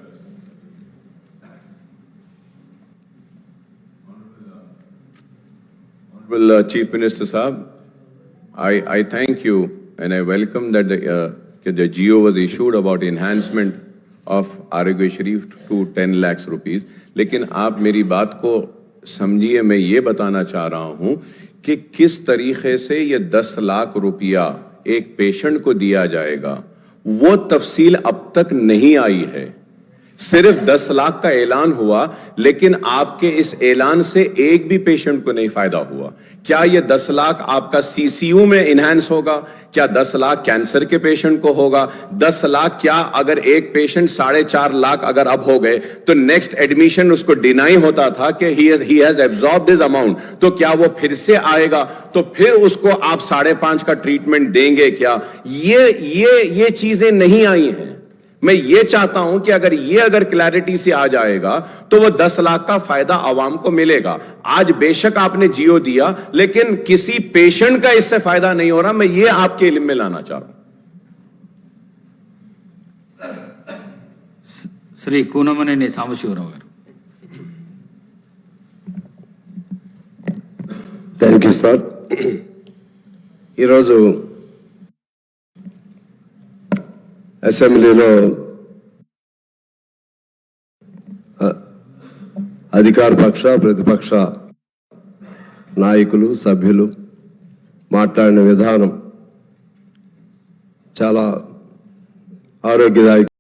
Chief Minister Saab, I thank you and I welcome that the GO was issued about enhancement of Arogyashri to 10 lakhs rupees. लेकिन आप मेरी बात को समझिए, मैं ये बताना चाह रहा हूं कि किस तरीके से ये 10 लाख रुपया एक पेशेंट को दिया जाएगा, वो तफसील अब तक नहीं आई है। सिर्फ 10 लाख का ऐलान हुआ, लेकिन आपके इस ऐलान से एक भी पेशेंट को नहीं फायदा हुआ। क्या ये 10 लाख आपका सीसीयू में इनहैंस होगा? क्या 10 लाख कैंसर के पेशेंट को होगा? 10 लाख क्या अगर एक पेशेंट 4.5 लाख अगर अब हो गए तो नेक्स्ट एडमिशन उसको डिनाई होता था कि he has absorb this amount, तो क्या वो फिर से आएगा? तो फिर उसको आप 5.5 का ट्रीटमेंट देंगे क्या? ये चीजें नहीं आई हैं। मैं ये चाहता हूं कि अगर क्लैरिटी से आ जाएगा तो वो 10 लाख का फायदा आवाम को मिलेगा। आज बेशक आपने जियो दिया, लेकिन किसी पेशेंट का इससे फायदा नहीं हो रहा। मैं ये आपके इल्म में लाना चाह रहा हूं। శ్రీ కూనమనేని సాంబశివరావు గారు. Thank you sir. ఈరోజు అసెంబ్లీలో అధికార పక్ష ప్రతిపక్ష నాయకులు సభ్యులు మాట్లాడిన విధానం చాలా ఆరోగ్యదాయకం.